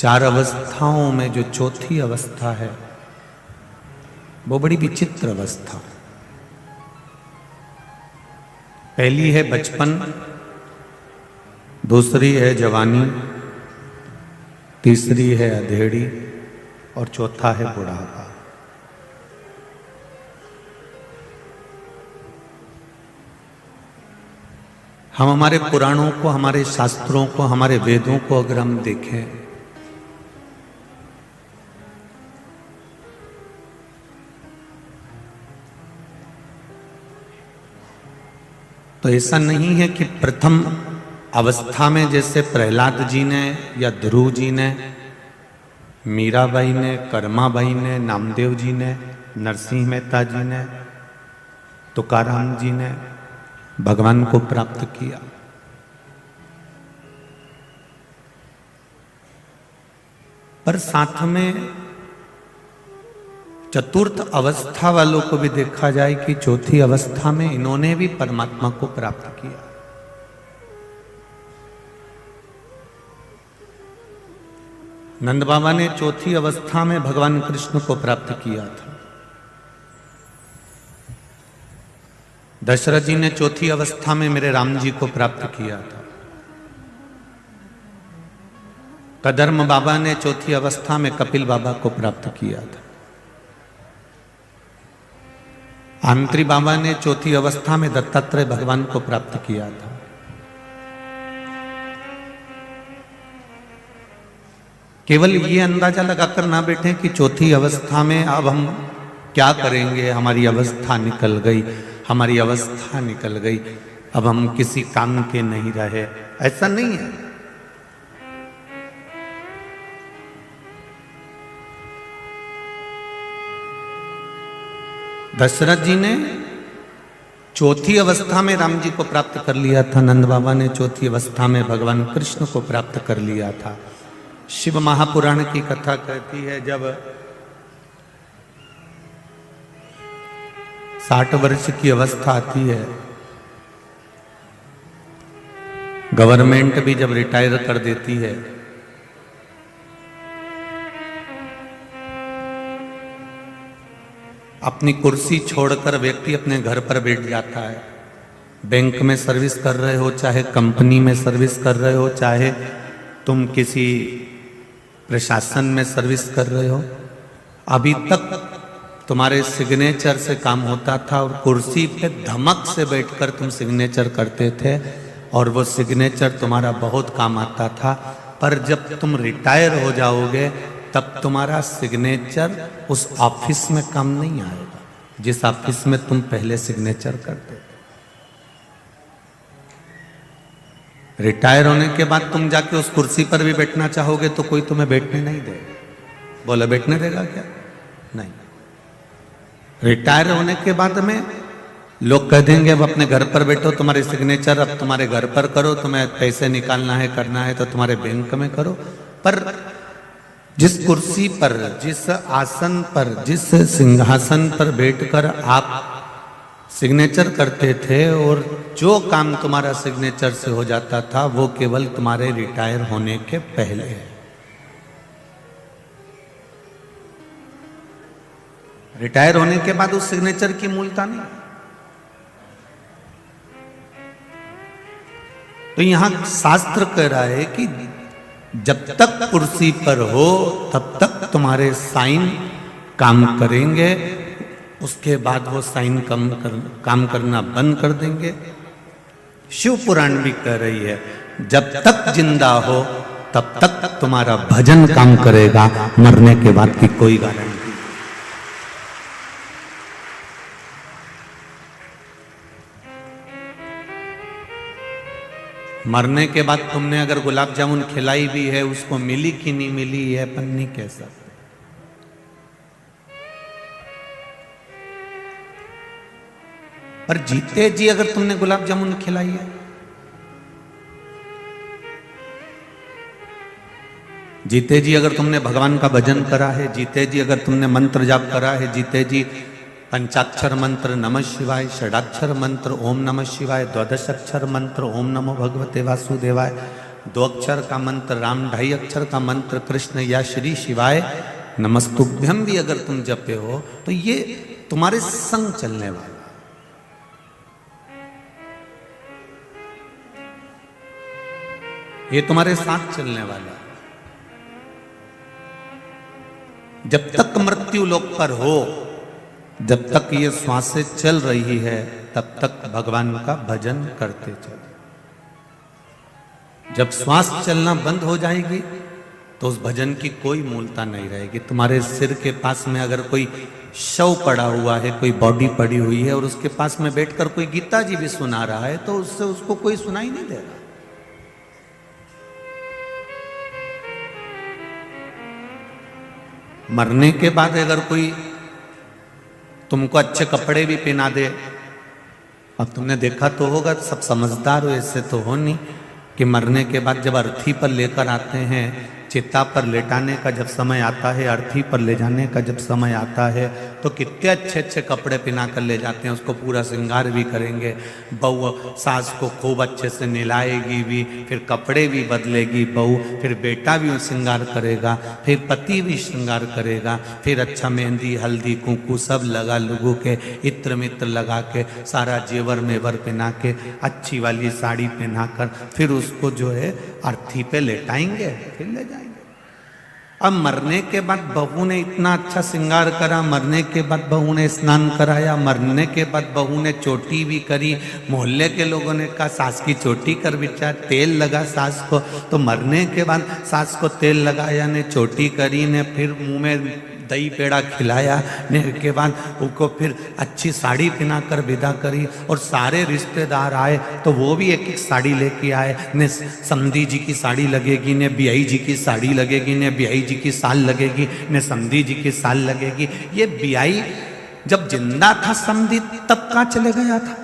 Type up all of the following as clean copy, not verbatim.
चार अवस्थाओं में जो चौथी अवस्था है वो बड़ी विचित्र अवस्था। पहली है बचपन, दूसरी है जवानी, तीसरी है अधेड़ी और चौथा है बुढ़ापा। हम हमारे पुराणों को, हमारे शास्त्रों को, हमारे वेदों को अगर हम देखें तो ऐसा नहीं है कि प्रथम अवस्था में जैसे प्रहलाद जी ने या ध्रुव जी ने, मीराबाई ने, कर्माबाई ने, नामदेव जी ने, नरसिंह मेहता जी ने, तुकाराम जी ने भगवान को प्राप्त किया। पर साथ में चतुर्थ अवस्था वालों को भी देखा जाए कि चौथी अवस्था में इन्होंने भी परमात्मा को प्राप्त किया। नंद बाबा ने चौथी अवस्था में भगवान कृष्ण को प्राप्त किया था। दशरथ जी ने चौथी अवस्था में मेरे राम जी को प्राप्त किया था। कदर्म बाबा ने चौथी अवस्था में कपिल बाबा को प्राप्त किया था। आंत्री बाबा ने चौथी अवस्था में दत्तात्रेय भगवान को प्राप्त किया था। केवल ये अंदाजा लगाकर ना बैठे कि चौथी अवस्था में अब हम क्या करेंगे, हमारी अवस्था निकल गई, हमारी अवस्था निकल गई, अब हम किसी काम के नहीं रहे। ऐसा नहीं है। दशरथ जी ने चौथी अवस्था में राम जी को प्राप्त कर लिया था। नंद बाबा ने चौथी अवस्था में भगवान कृष्ण को प्राप्त कर लिया था। शिव महापुराण की कथा कहती है जब 60 वर्ष की अवस्था आती है, गवर्नमेंट भी जब रिटायर कर देती है, अपनी कुर्सी छोड़कर व्यक्ति अपने घर पर बैठ जाता है। बैंक में सर्विस कर रहे हो, चाहे कंपनी में सर्विस कर रहे हो, चाहे तुम किसी प्रशासन में सर्विस कर रहे हो, अभी तक तुम्हारे सिग्नेचर से काम होता था और कुर्सी पे धमक से बैठकर तुम सिग्नेचर करते थे और वो सिग्नेचर तुम्हारा बहुत काम आता था। पर जब तुम रिटायर हो जाओगे तब तुम्हारा सिग्नेचर उस ऑफिस में काम नहीं आएगा जिस ऑफिस में तुम पहले सिग्नेचर करते थे। रिटायर होने के बाद तुम जाके उस कुर्सी पर भी बैठना चाहोगे तो कोई तुम्हें बैठने नहीं देगा। बोला बैठने देगा क्या? नहीं। रिटायर होने के बाद में लोग कह देंगे अब अपने घर पर बैठो, तुम्हारे सिग्नेचर अब तुम्हारे घर पर करो, तुम्हें पैसे निकालना है, करना है तो तुम्हारे बैंक में करो। पर जिस कुर्सी पर, जिस आसन पर, जिस सिंहासन पर बैठकर आप सिग्नेचर करते थे और जो काम तुम्हारा सिग्नेचर से हो जाता था वो केवल तुम्हारे रिटायर होने के पहले है। रिटायर होने के बाद उस सिग्नेचर की मूलता नहीं। तो यहां शास्त्र कह रहा है कि जब तक कुर्सी पर हो तब तक तुम्हारे साइन काम करेंगे, उसके बाद वो साइन काम करना बंद कर देंगे। शिव पुराण भी कह रही है जब तक जिंदा हो तब तक तुम्हारा भजन काम करेगा, मरने के बाद की कोई गारंटी। मरने के बाद तुमने अगर गुलाब जामुन खिलाई भी है, उसको मिली कि नहीं मिली है अपन नहीं कह सकते। पर जीते जी अगर तुमने गुलाब जामुन खिलाई है, जीते जी अगर तुमने भगवान का भजन करा है, जीते जी अगर तुमने मंत्र जाप करा है, जीते जी पंचाक्षर मंत्र नमः शिवाय, षडाक्षर मंत्र ओम नमः शिवाय, द्वादश अक्षर मंत्र ओम नमो भगवते वासुदेवाय, 2 अक्षर का मंत्र, राम 2.5 अक्षर का मंत्र, कृष्ण या श्री शिवाय नमस्तुभ्यम भी अगर तुम जपे हो तो ये तुम्हारे संग चलने वाला, ये तुम्हारे साथ चलने वाला। जब तक मृत्यु लोक पर हो, जब तक ये श्वासें चल रही है, तब तक भगवान का भजन करते चलो। जब श्वास चलना बंद हो जाएगी तो उस भजन की कोई मूलता नहीं रहेगी। तुम्हारे सिर के पास में अगर कोई शव पड़ा हुआ है, कोई बॉडी पड़ी हुई है और उसके पास में बैठकर कोई गीता जी भी सुना रहा है तो उससे उसको कोई सुनाई नहीं दे रहा। मरने के बाद अगर कोई तुमको अच्छे कपड़े भी पहना दे, अब तुमने देखा तो होगा, सब समझदार हो, ऐसे तो हो नहीं कि मरने के बाद जब अर्थी पर लेकर आते हैं, चिता पर लेटाने का जब समय आता है, अर्थी पर ले जाने का जब समय आता है, तो कितने अच्छे अच्छे कपड़े पहना कर ले जाते हैं, उसको पूरा श्रृंगार भी करेंगे। बहू सास को खूब अच्छे से नहलाएगी भी, फिर कपड़े भी बदलेगी बहू, फिर बेटा भी श्रृंगार करेगा, फिर पति भी श्रृंगार करेगा, फिर अच्छा मेहंदी हल्दी कुंकू सब लगा लुगू के इत्र मित्र लगा के सारा जेवर मेवर पहना के अच्छी वाली साड़ी पहना कर फिर उसको जो है अर्थी पे लेटाएंगे, फिर ले जाएंगे। अब मरने के बाद बहू ने इतना अच्छा श्रृंगार करा, मरने के बाद बहू ने स्नान कराया, मरने के बाद बहू ने चोटी भी करी, मोहल्ले के लोगों ने कहा सास की चोटी कर बिचा, तेल लगा सास को, तो मरने के बाद सास को तेल लगाया ने, चोटी करी ने, फिर मुंह में दही पेड़ा खिलाया ने के बाद उनको फिर अच्छी साड़ी पहना कर विदा करी, और सारे रिश्तेदार आए तो वो भी एक एक साड़ी लेके आए ने, समधी जी की साड़ी लगेगी ने, बियाई जी की साड़ी लगेगी ने, बियाई जी की साल लगेगी ने, समधी जी की साल लगेगी। ये बियाई जब जिंदा था समधी तब कहाँ चले गया था?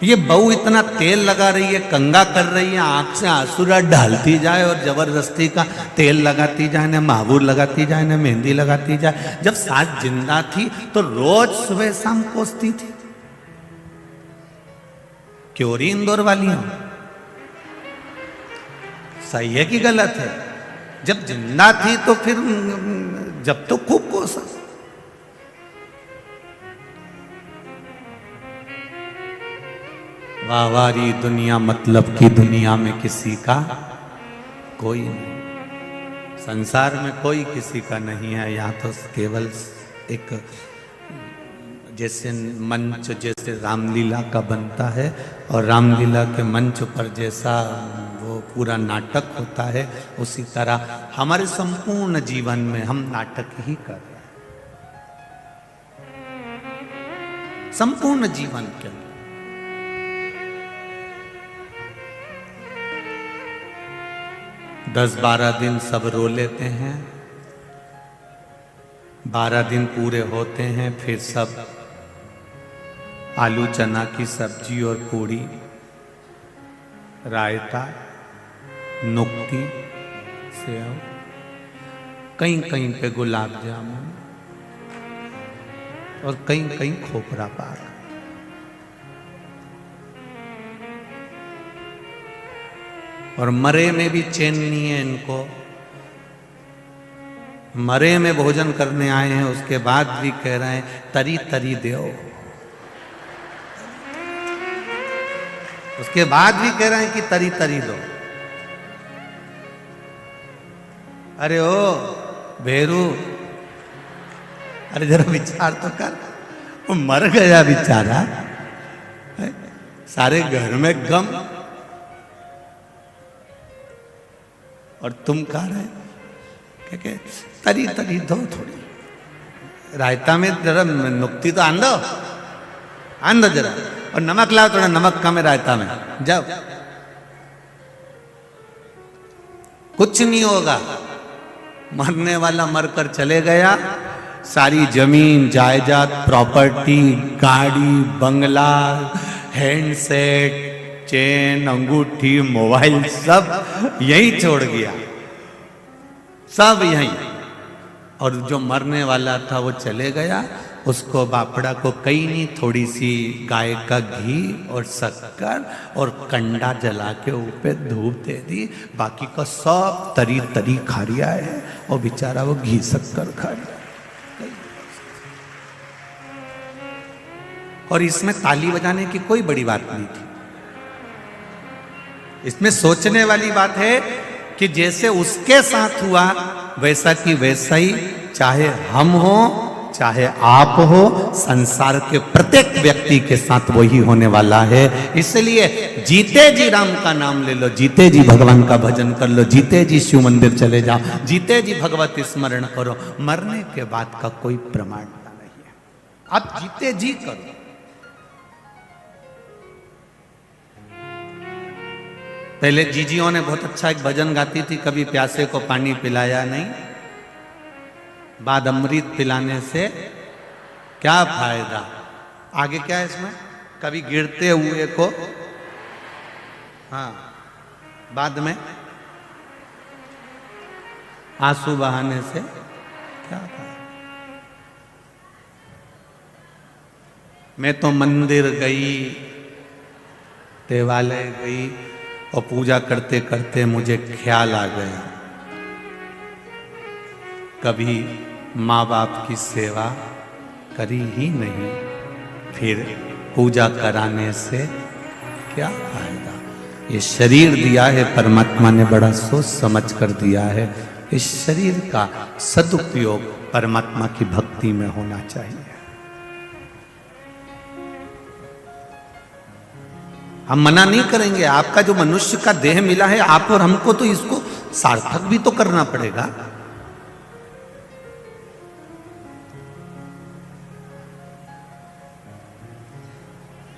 ये बहू इतना तेल लगा रही है, कंगा कर रही है, आंख से आंसुरा डालती जाए और जबरदस्ती का तेल लगाती जाए ने, महावूर लगाती जाए ने, मेहंदी लगाती जाए। जब सास जिंदा थी तो रोज सुबह शाम कोसती थी। क्यों री इंदौर वाली हो? सही है कि गलत है? जब जिंदा थी तो फिर जब तो खूब कोसा। वाहवारी दुनिया मतलब की दुनिया में किसी का कोई नहीं, संसार में कोई किसी का नहीं है। यहाँ तो केवल एक जैसे मंच जैसे रामलीला का बनता है और रामलीला के मंच पर जैसा वो पूरा नाटक होता है, उसी तरह हमारे संपूर्ण जीवन में हम नाटक ही कर रहे हैं, संपूर्ण जीवन के अंदर। 10-12 दिन सब रो लेते हैं, 12 दिन पूरे होते हैं, फिर सब आलू चना की सब्जी और पूड़ी, रायता, नुक्ती, सेव, कहीं कहीं पे गुलाब जामुन और कहीं कहीं खोपरा पाक। और मरे में भी चैन नहीं है इनको, मरे में भोजन करने आए हैं, उसके बाद भी कह रहे हैं तरी तरी दो, उसके बाद भी कह रहे हैं कि तरी तरी दो। अरे ओ भेरू, अरे जरा विचार तो कर, वो मर गया बेचारा, सारे घर में गम, और तुम कह रहे क्या तरी तरी दो थोड़ी, रायता में जरा नुक्ती तो आन दो जरा, और नमक लाओ थोड़ा, नमक कम है रायता में, जाओ। कुछ नहीं होगा, मरने वाला मरकर चले गया, सारी जमीन जायदाद प्रॉपर्टी गाड़ी बंगला हैंडसेट चेन अंगूठी मोबाइल सब यही छोड़ गया, सब यही। और जो मरने वाला था वो चले गया। उसको बापड़ा को कई नहीं, थोड़ी सी गाय का घी और शक्कर और कंडा जला के ऊपर धूप दे दी, बाकी का सब तरी तरी खा रिया है और बेचारा वो घी शक्कर खा रिया। और इसमें ताली बजाने की कोई बड़ी बात नहीं थी। इसमें सोचने वाली बात है कि जैसे उसके साथ हुआ वैसा कि वैसा ही चाहे हम हो चाहे आप हो, संसार के प्रत्येक व्यक्ति के साथ वही होने वाला है। इसलिए जीते जी राम का नाम ले लो, जीते जी भगवान का भजन कर लो, जीते जी शिव मंदिर चले जाओ, जीते जी भगवत स्मरण करो। मरने के बाद का कोई प्रमाणता नहीं है, आप जीते जी करो। पहले जीजियों ने बहुत अच्छा एक भजन गाती थी, कभी प्यासे को पानी पिलाया नहीं, बाद अमृत पिलाने से क्या फायदा। आगे क्या है इसमें, कभी गिरते हुए को, हाँ, बाद में आंसू बहाने से क्या फायदा। मैं तो मंदिर गई, देवालय गई और पूजा करते करते मुझे ख्याल आ गया, कभी माँ बाप की सेवा करी ही नहीं, फिर पूजा कराने से क्या फायदा। ये शरीर दिया है परमात्मा ने, बड़ा सोच समझ कर दिया है। इस शरीर का सदुपयोग परमात्मा की भक्ति में होना चाहिए। हम मना नहीं करेंगे, आपका जो मनुष्य का देह मिला है आप और हमको, तो इसको सार्थक भी तो करना पड़ेगा।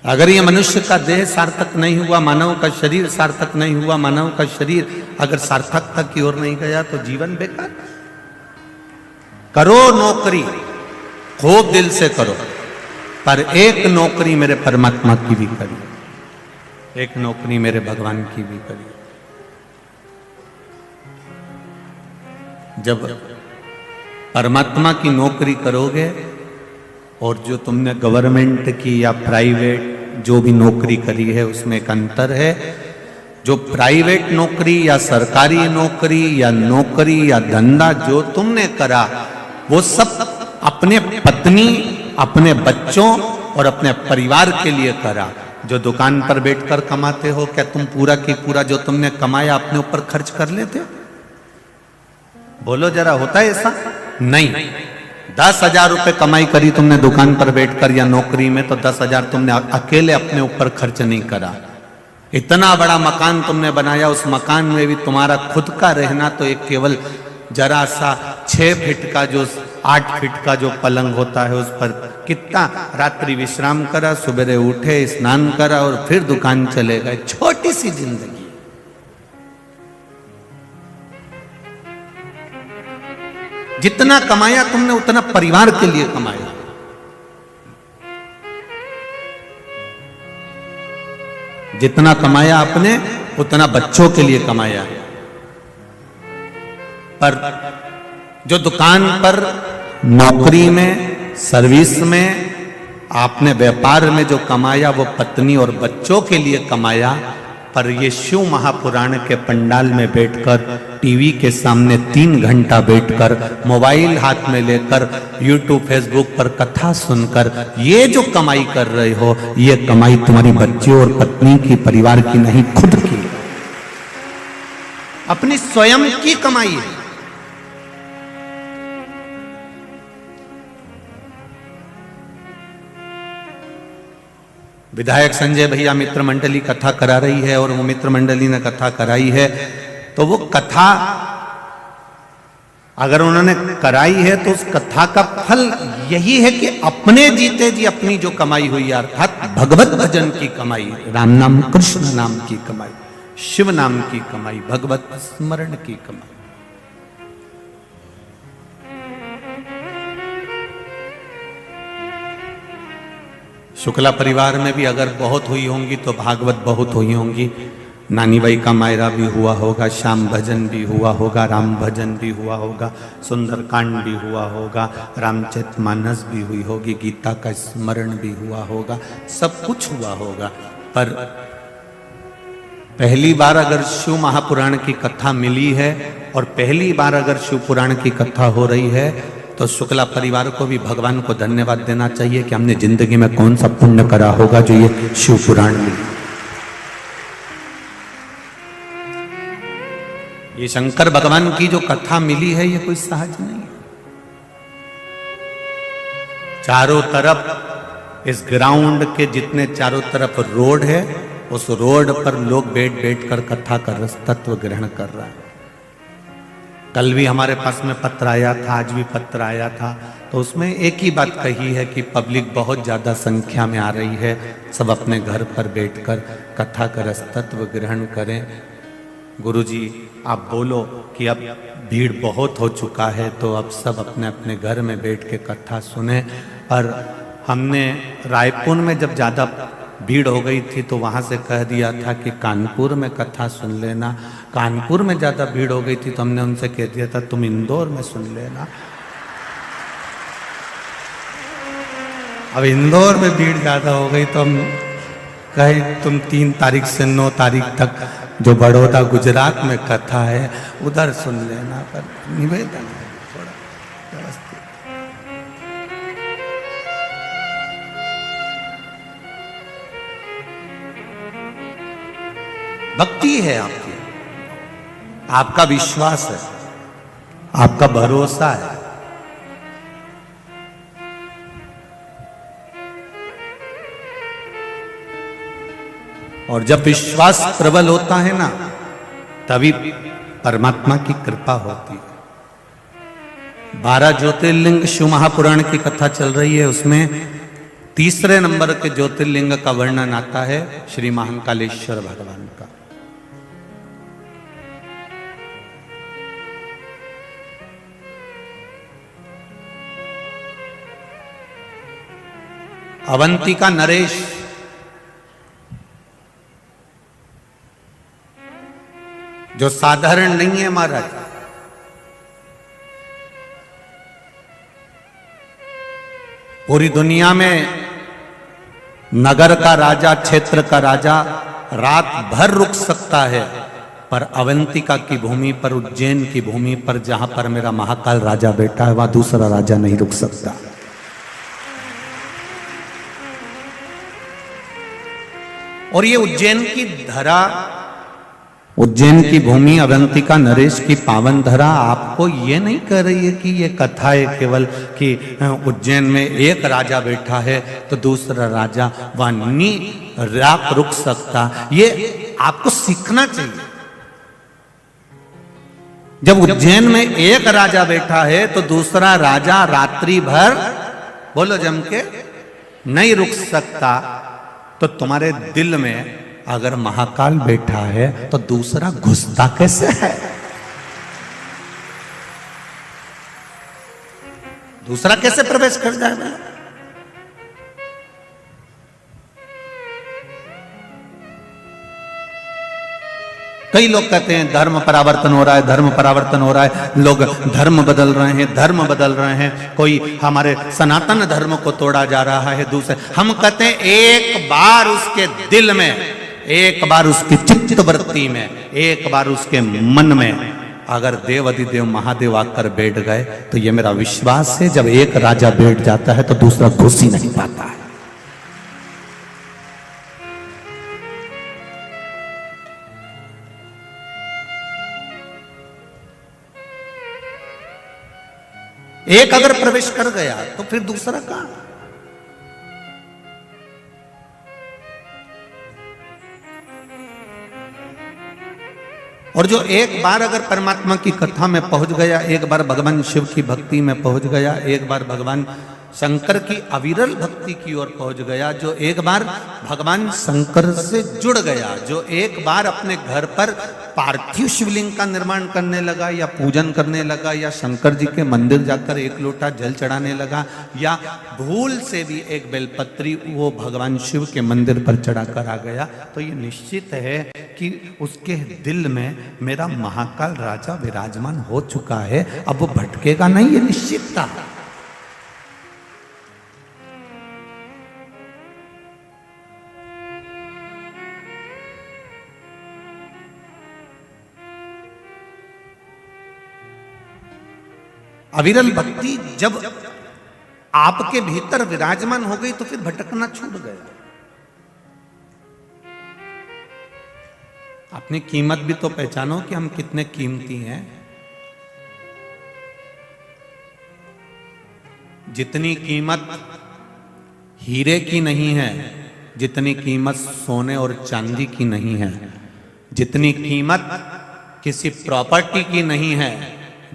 अगर ये मनुष्य का देह सार्थक नहीं हुआ, मानव का शरीर सार्थक नहीं हुआ, मानव का शरीर अगर सार्थकता की ओर नहीं गया तो जीवन बेकार। करो नौकरी, खूब दिल से करो, पर एक नौकरी मेरे परमात्मा की भी करिए, एक नौकरी मेरे भगवान की भी करिए। जब परमात्मा की नौकरी करोगे, और जो तुमने गवर्नमेंट की या प्राइवेट जो भी नौकरी करी है उसमें एक अंतर है। जो प्राइवेट नौकरी या सरकारी नौकरी या नौकरी या धंधा जो तुमने करा, वो सब अपने पत्नी, अपने बच्चों और अपने परिवार के लिए करा। जो दुकान पर बैठकर कमाते हो, क्या तुम पूरा की पूरा जो तुमने कमाया अपने ऊपर खर्च कर लेते हो? बोलो जरा, होता है ऐसा? नहीं। 10,000 रुपए कमाई करी तुमने दुकान पर बैठकर या नौकरी में, तो 10,000 तुमने अकेले अपने ऊपर खर्च नहीं करा। इतना बड़ा मकान तुमने बनाया, उस मकान में भी तुम्हारा खुद का रहना तो एक केवल जरा सा 6 फीट का, जो 8 फीट का जो पलंग होता है उस पर कितना रात्रि विश्राम करा, सुबह उठे, स्नान करा और फिर दुकान चले गए। छोटी सी जिंदगी। जितना कमाया तुमने उतना परिवार के लिए कमाया। जितना कमाया आपने उतना बच्चों के लिए कमाया। पर जो दुकान पर, नौकरी में, सर्विस में, आपने व्यापार में जो कमाया वो पत्नी और बच्चों के लिए कमाया। पर ये शिव महापुराण के पंडाल में बैठकर, टीवी के सामने 3 घंटा बैठकर, मोबाइल हाथ में लेकर, यूट्यूब फेसबुक पर कथा सुनकर ये जो कमाई कर रहे हो, ये कमाई तुम्हारी बच्चों और पत्नी की, परिवार की नहीं, खुद की, अपनी स्वयं की कमाई है। विधायक संजय भैया मित्र मंडली कथा करा रही है और वो मित्र मंडली ने कथा कराई है, तो वो कथा अगर उन्होंने कराई है तो उस कथा का फल यही है कि अपने जीते जी अपनी जो कमाई हुई, अर्थात भगवत भजन की कमाई, राम नाम, कृष्ण नाम की कमाई, शिव नाम की कमाई, भगवत स्मरण की कमाई। शुक्ला परिवार में भी अगर बहुत हुई होंगी तो भागवत बहुत हुई होंगी। नानी बाई का मायरा भी हुआ होगा, श्याम भजन भी हुआ होगा, राम भजन भी हुआ होगा, सुंदरकांड भी हुआ होगा, रामचरितमानस भी हुई होगी, गीता का स्मरण भी हुआ होगा, सब कुछ हुआ होगा। पर पहली बार अगर शिव महापुराण की कथा मिली है और पहली बार अगर शिव पुराण की कथा हो रही है तो शुक्ला परिवार को भी भगवान को धन्यवाद देना चाहिए कि हमने जिंदगी में कौन सा पुण्य करा होगा जो ये शिव पुराण मिली। ये शंकर भगवान की जो कथा मिली है ये कोई सहज नहीं है। चारों तरफ इस ग्राउंड के जितने चारों तरफ रोड है, उस रोड पर लोग बैठ बैठ कर कथा का रस तत्व ग्रहण कर रहा है। कल भी हमारे पास में पत्र आया था, आज भी पत्र आया था, तो उसमें एक ही बात कही है कि पब्लिक बहुत ज्यादा संख्या में आ रही है, सब अपने घर पर बैठकर कथा का रस तत्व ग्रहण करें। गुरुजी आप बोलो कि अब भीड़ बहुत हो चुका है तो अब सब अपने अपने घर में बैठ के कथा सुने। और हमने रायपुर में जब ज़्यादा भीड़ हो गई थी तो वहाँ से कह दिया था कि कानपुर में कथा सुन लेना। कानपुर में ज़्यादा भीड़ हो गई थी तो हमने उनसे कह दिया था तुम इंदौर में सुन लेना। अब इंदौर में भीड़ ज़्यादा हो गई तो हम कहे तुम 3 तारीख से 9 तारीख तक जो बड़ौदा गुजरात में कथा है उधर सुन लेना। पर निवेदन है थोड़ा व्यवस्थित। भक्ति है आपकी, आपका विश्वास है, आपका भरोसा है। और जब विश्वास प्रबल होता है ना तभी परमात्मा की कृपा होती है। 12 ज्योतिर्लिंग शिव महापुराण की कथा चल रही है, उसमें तीसरे नंबर के ज्योतिर्लिंग का वर्णन आता है श्री महाकालेश्वर भगवान का। अवंतिका नरेश जो साधारण नहीं है महाराज, पूरी दुनिया में नगर का राजा, क्षेत्र का राजा रात भर रुक सकता है, पर अवंतिका की भूमि पर, उज्जैन की भूमि पर जहां पर मेरा महाकाल राजा बैठा है वहां दूसरा राजा नहीं रुक सकता। और ये उज्जैन की धरा, उज्जैन की भूमि, अवंतिका नरेश की पावन धरा आपको ये नहीं कह रही है कि ये कथा है केवल कि उज्जैन में एक राजा बैठा है तो दूसरा राजा वहां नहीं रुक सकता। ये आपको सीखना चाहिए। जब उज्जैन में एक राजा बैठा है तो दूसरा राजा रात्रि भर, बोलो जम के, नहीं रुक सकता। तो तुम्हारे दिल में अगर महाकाल बैठा है तो दूसरा घुसता कैसे है? दूसरा कैसे प्रवेश कर जाएगा? कई लोग कहते हैं धर्म परावर्तन हो रहा है, धर्म परावर्तन हो रहा है, लोग धर्म बदल रहे हैं, धर्म बदल रहे हैं, कोई हमारे सनातन धर्म को तोड़ा जा रहा है। दूसरे हम कहते हैं एक बार उसके दिल में, एक बार उसकी चित्त वृत्ति में, एक बार उसके मन में अगर देव अधिदेव महादेव आकर बैठ गए तो ये मेरा विश्वास है जब एक राजा बैठ जाता है तो दूसरा घुस ही नहीं पाता है। एक अगर प्रवेश कर गया तो फिर दूसरा कहां? और जो एक बार अगर परमात्मा की कथा में पहुंच गया, एक बार भगवान शिव की भक्ति में पहुंच गया, एक बार भगवान शंकर की अविरल भक्ति भक्ति की ओर पहुंच गया, जो एक बार भगवान शंकर से जुड़ गया, जो एक बार अपने घर पर पार्थिव शिवलिंग का निर्माण करने लगा या पूजन करने लगा या शंकर जी के मंदिर जाकर एक लोटा जल चढ़ाने लगा या भूल से भी एक बेलपत्री वो भगवान शिव के मंदिर पर चढ़ाकर आ गया, तो ये निश्चित है कि उसके दिल में मेरा महाकाल राजा विराजमान हो चुका है, अब वो भटकेगा नहीं, ये निश्चित था। अविरल भक्ति जब आपके भीतर विराजमान हो गई तो फिर भटकना छूट गया। अपनी कीमत भी तो पहचानो कि हम कितने कीमती हैं। जितनी कीमत हीरे की नहीं है, जितनी कीमत सोने और चांदी की नहीं है, जितनी कीमत किसी प्रॉपर्टी की नहीं है,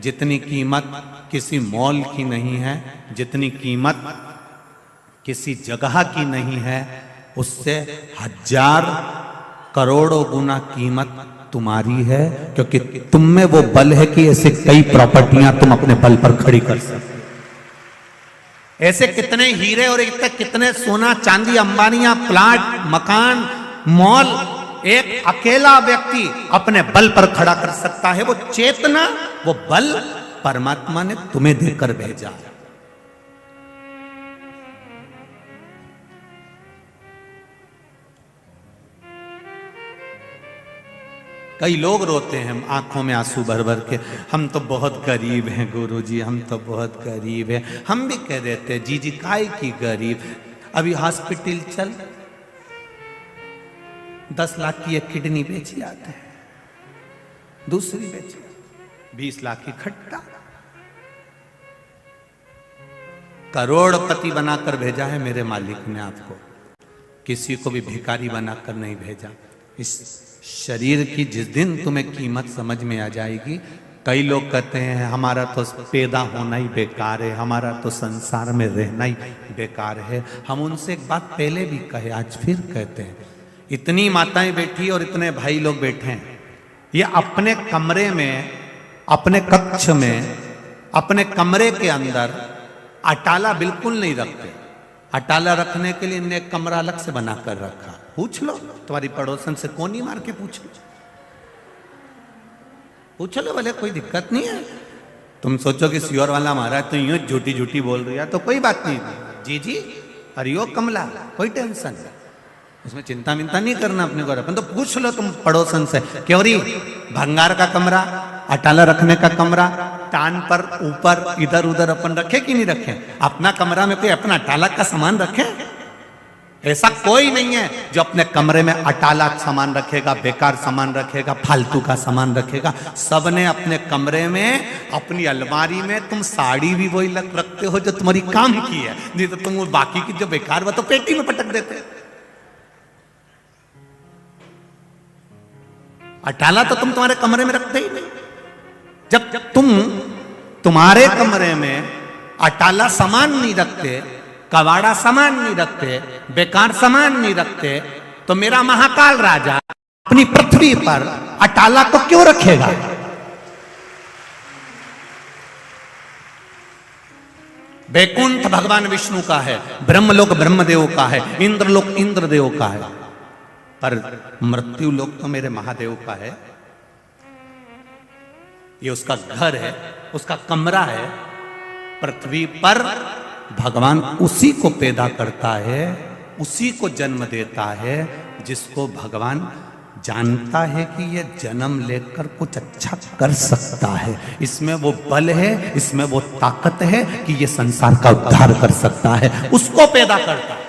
जितनी कीमत किसी मॉल की नहीं है, जितनी कीमत किसी जगह की नहीं है, उससे 1000 करोड़ों गुना कीमत तुम्हारी है, क्योंकि तुम में वो बल है कि ऐसे कई प्रॉपर्टियां तुम अपने बल पर खड़ी कर सकते। ऐसे कितने हीरे और कितने सोना चांदी, अंबानियां, प्लाट, मकान, मॉल एक अकेला व्यक्ति अपने बल पर खड़ा कर सकता है। वो चेतना, वो बल परमात्मा ने तुम्हें देकर भेजा। कई लोग रोते हैं आंखों में आंसू भर भर के, हम तो बहुत गरीब हैं गुरुजी, हम तो बहुत गरीब हैं। हम भी कह देते हैं जी काय की गरीब। अभी हॉस्पिटल चल, 10 लाख की एक किडनी बेची आते हैं, दूसरी बेची, 20 लाख की खट्टा। करोड़पति बनाकर भेजा है मेरे मालिक ने आपको, किसी को भी भिखारी बनाकर नहीं भेजा। इस शरीर की जिस दिन तुम्हें कीमत समझ में आ जाएगी, कई लोग कहते हैं हमारा तो पैदा होना ही बेकार है, हमारा तो संसार में रहना ही बेकार है। हम उनसे एक बात पहले भी कहे, आज फिर कहते हैं, इतनी माताएं बैठी और इतने भाई लोग बैठे हैं, ये अपने कमरे में, अपने कक्ष में, अपने कमरे के अंदर अटाला बिल्कुल नहीं रखते। अटाला रखने के लिए इन्हें एक कमरा अलग से बनाकर रखा। पूछ लो तुम्हारी पड़ोसन से, कोनी मार के पूछ लो भले, कोई दिक्कत नहीं है। तुम सोचो कि श्योर वाला मारा तो यूं झूठी झूठी बोल रही है तो कोई बात नहीं, जी जी हरिओ कमला, कोई टेंशन नहीं, उसमें चिंता मिंता नहीं करना अपने को। अपन तो पूछ लो तुम पड़ोसन से, क्यों री भंगार का कमरा, अटाला रखने का कमरा, टान पर ऊपर इधर उधर अपन रखे कि नहीं रखे? अपना कमरा में कोई अपना अटाला का सामान रखे? ऐसा कोई नहीं है जो अपने कमरे में अटाला सामान रखेगा, बेकार सामान रखेगा, फालतू का सामान रखेगा। सबने अपने कमरे में, अपनी अलमारी में, तुम साड़ी भी वही रखते हो जो तुम्हारी काम की है, नहीं तो तुम बाकी की जो बेकार वो तो पेटी में पटक देते। अटाला तो तुम तुम्हारे कमरे में रखते ही नहीं। जब तुम तुम्हारे कमरे में अटाला सामान नहीं रखते, कवाड़ा सामान नहीं रखते, बेकार सामान नहीं रखते, तो मेरा महाकाल राजा अपनी पृथ्वी पर अटाला को क्यों रखेगा? बैकुंठ भगवान विष्णु का है, ब्रह्मलोक ब्रह्मदेव का है, इंद्रलोक इंद्रदेव का है, पर मृत्यु लोक तो मेरे महादेव का है। ये उसका घर है, उसका कमरा है। पृथ्वी पर भगवान उसी को पैदा करता है, उसी को जन्म देता है जिसको भगवान जानता है कि ये जन्म लेकर कुछ अच्छा कर सकता है, इसमें वो बल है, इसमें वो ताकत है कि ये संसार का उद्धार कर सकता है, उसको पैदा करता है।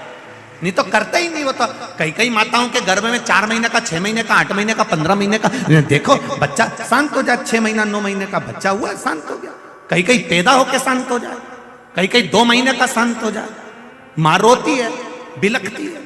नहीं तो करता ही नहीं। वो तो कई माताओं के गर्भ में 4 महीने का, 6 महीने का, 8 महीने का, 15 महीने का, देखो बच्चा शांत हो जाए, 6 महीना 9 महीने का बच्चा हुआ शांत हो गया, कई पैदा होके शांत हो जाए, कई 2 महीने का शांत हो जाए। माँ रोती है, बिलखती है,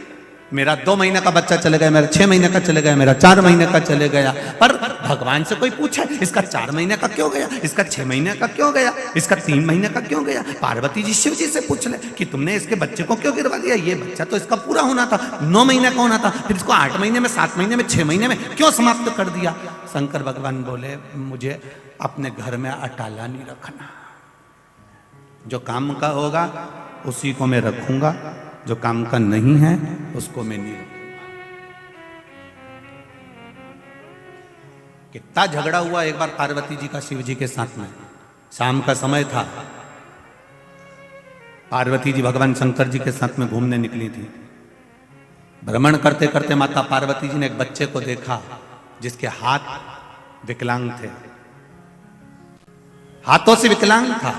मेरा 2 महीने का बच्चा चले गया, मेरा 6 महीने का चले गया, मेरा 4 महीने का चले गया। पर भगवान से कोई पूछे इसका 4 महीने का क्यों गया, इसका 6 महीने का क्यों गया, इसका 3 महीने का क्यों गया? पार्वती जी शिव जी से पूछ ले कि तुमने इसके बच्चे को क्यों गिरवा दिया? ये बच्चा तो इसका पूरा होना था, 9 महीने का होना था, फिर इसको 8 महीने में, 7 महीने में, 6 महीने में क्यों समाप्त कर दिया? शंकर भगवान बोले मुझे अपने घर में अटाला नहीं रखना, जो काम का होगा उसी को मैं रखूंगा, जो काम का नहीं है उसको मैं नहीं रखूंगा। कितना झगड़ा हुआ एक बार पार्वती जी का शिव जी के साथ में। शाम का समय था, पार्वती जी भगवान शंकर जी के साथ में घूमने निकली थी। भ्रमण करते करते माता पार्वती जी ने एक बच्चे को देखा जिसके हाथ विकलांग थे, हाथों से विकलांग था।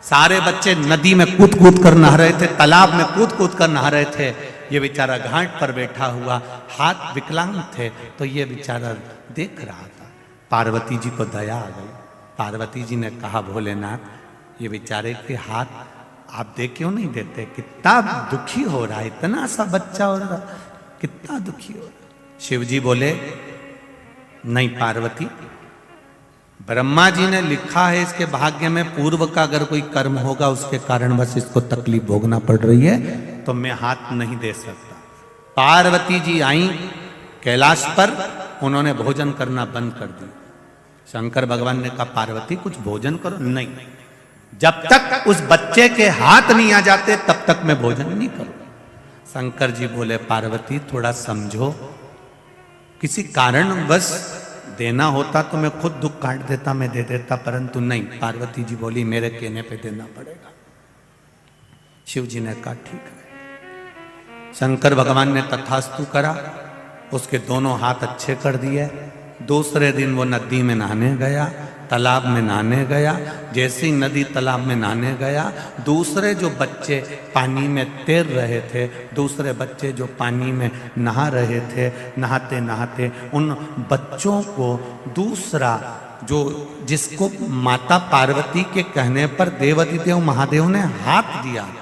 सारे बच्चे नदी में कूद कूद कर नहा रहे थे, तालाब में कूद कूद कर नहा रहे थे। ये बेचारा घाट पर बैठा हुआ, हाथ विकलांग थे, तो ये बेचारा देख रहा था। पार्वती जी को दया आ गई। पार्वती जी ने कहा भोलेनाथ ये बेचारे के हाथ आप देख क्यों नहीं देते? कितना दुखी हो रहा है, इतना सा बच्चा हो रहा, कितना दुखी हो रहा। शिव जी बोले नहीं पार्वती, ब्रह्मा जी ने लिखा है इसके भाग्य में पूर्व का अगर कोई कर्म होगा उसके कारण बस इसको तकलीफ भोगना पड़ रही है, तो मैं हाथ नहीं दे सकता। पार्वती जी आई कैलाश पर, उन्होंने भोजन करना बंद कर दिया। शंकर भगवान ने कहा पार्वती कुछ भोजन करो। नहीं, जब तक उस बच्चे के हाथ नहीं आ जाते तब तक मैं भोजन नहीं करूं। शंकर जी बोले पार्वती थोड़ा समझो, किसी कारणवश देना होता तो मैं खुद दुख काट देता, मैं दे देता, परंतु नहीं। पार्वती जी बोली मेरे कहने पे देना पड़ेगा। शिव जी ने कहा ठीक है। शंकर भगवान ने तथास्तु करा, उसके दोनों हाथ अच्छे कर दिए। दूसरे दिन वो नदी में नहाने गया, तालाब में नहाने गया। जैसे ही नदी तालाब में नहाने गया, दूसरे जो बच्चे पानी में तैर रहे थे, दूसरे बच्चे जो पानी में नहा रहे थे, नहाते नहाते उन बच्चों को दूसरा जो जिसको माता पार्वती के कहने पर देवाधिदेव महादेव ने हाथ दिया था,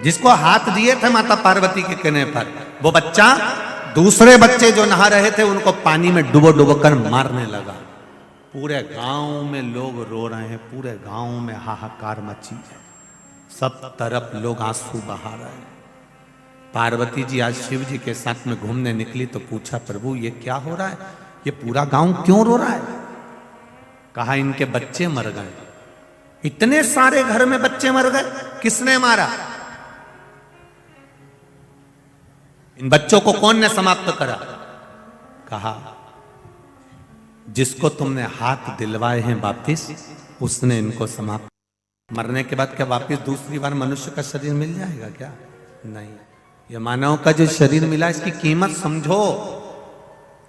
जिसको हाथ दिए थे माता पार्वती के कहने पर, वो बच्चा दूसरे बच्चे जो नहा रहे थे उनको पानी में डुबो डुबो कर मारने लगा। पूरे गांव में लोग रो रहे हैं, पूरे गांव में हाहाकार मची है, सब तरफ लोग आंसू बहा रहे हैं। पार्वती जी आज शिव जी के साथ में घूमने निकली तो पूछा प्रभु ये क्या हो रहा है, ये पूरा गांव क्यों रो रहा है? कहा इनके बच्चे मर गए। इतने सारे घर में बच्चे मर गए, किसने मारा? इन बच्चों को कौन ने समाप्त करा? कहा जिसको तुमने हाथ दिलवाए हैं वापिस, उसने इनको समाप्त। मरने के बाद क्या वापिस दूसरी बार मनुष्य का शरीर मिल जाएगा क्या? नहीं। ये मानव का जो शरीर मिला इसकी कीमत समझो,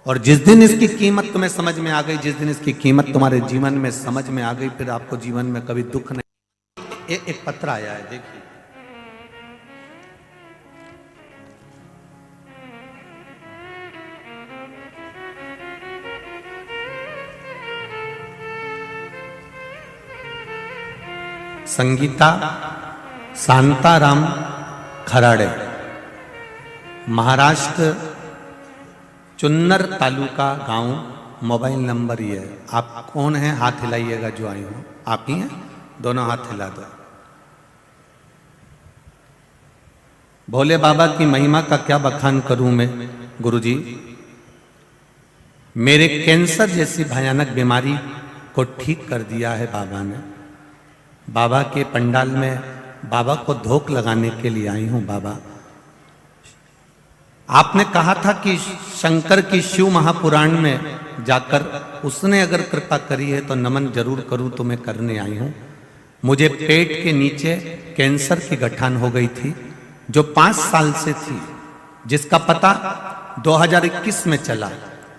और जिस दिन इसकी कीमत तुम्हें समझ में आ गई, जिस दिन इसकी कीमत तुम्हारे जीवन में समझ में आ गई, फिर आपको जीवन में कभी दुख नहीं। एक पत्र आया है, देखिए। संगीता शांताराम खराड़े, महाराष्ट्र, चुन्नर तालुका गांव, मोबाइल नंबर ये है। आप कौन हैं? हाथ हिलाइएगा जो आई हो। आप ही हैं? दोनों हाथ हिला दो। भोले बाबा की महिमा का क्या बखान करूं मैं गुरुजी। मेरे कैंसर जैसी भयानक बीमारी को ठीक कर दिया है बाबा ने। बाबा के पंडाल में बाबा को धोख लगाने के लिए आई हूं। बाबा आपने कहा था कि शंकर की शिव महापुराण में जाकर उसने अगर कृपा करी है तो नमन जरूर करूं, तो मैं करने आई हूं। मुझे पेट के नीचे कैंसर की गठान हो गई थी जो 5 साल से थी, जिसका पता 2021 में चला,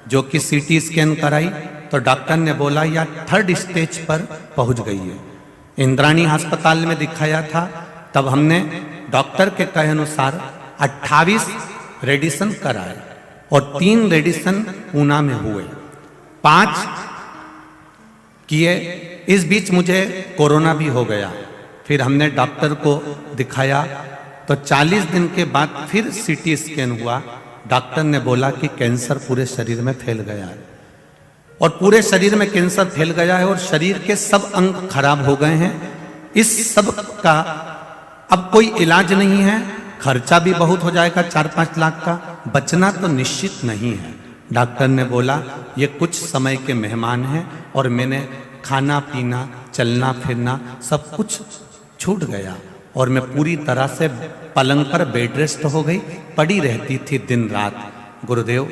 जो कि सीटी स्कैन कराई तो डॉक्टर ने बोला यह 3rd स्टेज पर पहुंच गई है। इंद्राणी अस्पताल में दिखाया था, तब हमने डॉक्टर के कहे अनुसार 28 रेडिएशन कराए और 3 रेडिएशन पूना में हुए, 5 किए। इस बीच मुझे कोरोना भी हो गया, फिर हमने डॉक्टर को दिखाया तो 40 दिन के बाद फिर सीटी स्कैन हुआ। डॉक्टर ने बोला कि कैंसर पूरे शरीर में फैल गया है और पूरे शरीर में कैंसर फैल गया है और शरीर के सब अंग खराब हो गए हैं। इस सब का अब कोई इलाज नहीं है, खर्चा भी बहुत हो जाएगा 4-5 लाख का, बचना तो निश्चित नहीं है। डॉक्टर ने बोला ये कुछ समय के मेहमान हैं और मैंने खाना पीना चलना फिरना सब कुछ छूट गया और मैं पूरी तरह से पलंग पर बेड रेस्ट हो गई, पड़ी रहती थी दिन रात। गुरुदेव,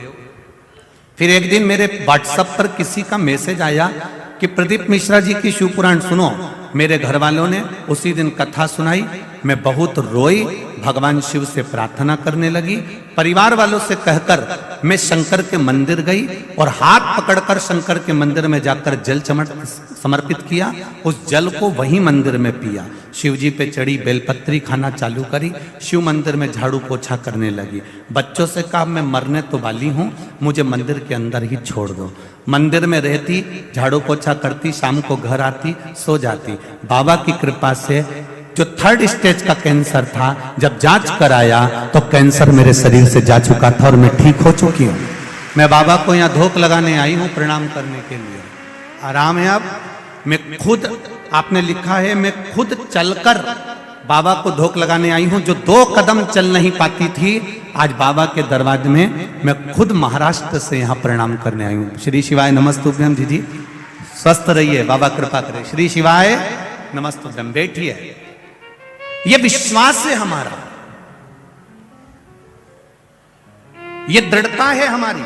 फिर एक दिन मेरे व्हाट्सएप पर किसी का मैसेज आया कि प्रदीप मिश्रा जी की शिव पुराण सुनो। मेरे घर वालों ने उसी दिन कथा सुनाई, मैं बहुत रोई, भगवान शिव से प्रार्थना करने लगी। परिवार वालों से कहकर मैं शंकर के मंदिर गई और हाथ पकड़कर शंकर के मंदिर में जाकर जल समर्पित किया। उस जल को वही मंदिर में पिया, शिव जी पे चढ़ी बेलपत्री खाना चालू करी, शिव मंदिर में झाड़ू पोछा करने लगी। बच्चों से कहा मैं मरने तो वाली हूँ, मुझे मंदिर के अंदर ही छोड़ दो। मंदिर में रहती, झाड़ू पोछा करती, शाम को घर आती, सो जाती। बाबा की कृपा से जो 3rd स्टेज का कैंसर था, जब जांच कराया तो कैंसर मेरे शरीर से जा चुका था और मैं ठीक हो चुकी हूँ। मैं बाबा को यहाँ धोख लगाने आई हूँ प्रणाम करने के लिए। आराम है। अब मैं खुद, आपने लिखा है, मैं खुद चलकर बाबा को धोख लगाने आई हूँ। जो 2 कदम चल नहीं पाती थी, आज बाबा के दरवाजे में मैं खुद महाराष्ट्र से यहाँ प्रणाम करने आई हूँ। श्री शिवाय नमस्तुभ्यम। जी स्वस्थ रहिए, बाबा कृपा करे। श्री शिवाय नमस्तुभ्यम। बैठिए। ये विश्वास है हमारा, ये दृढ़ता है हमारी,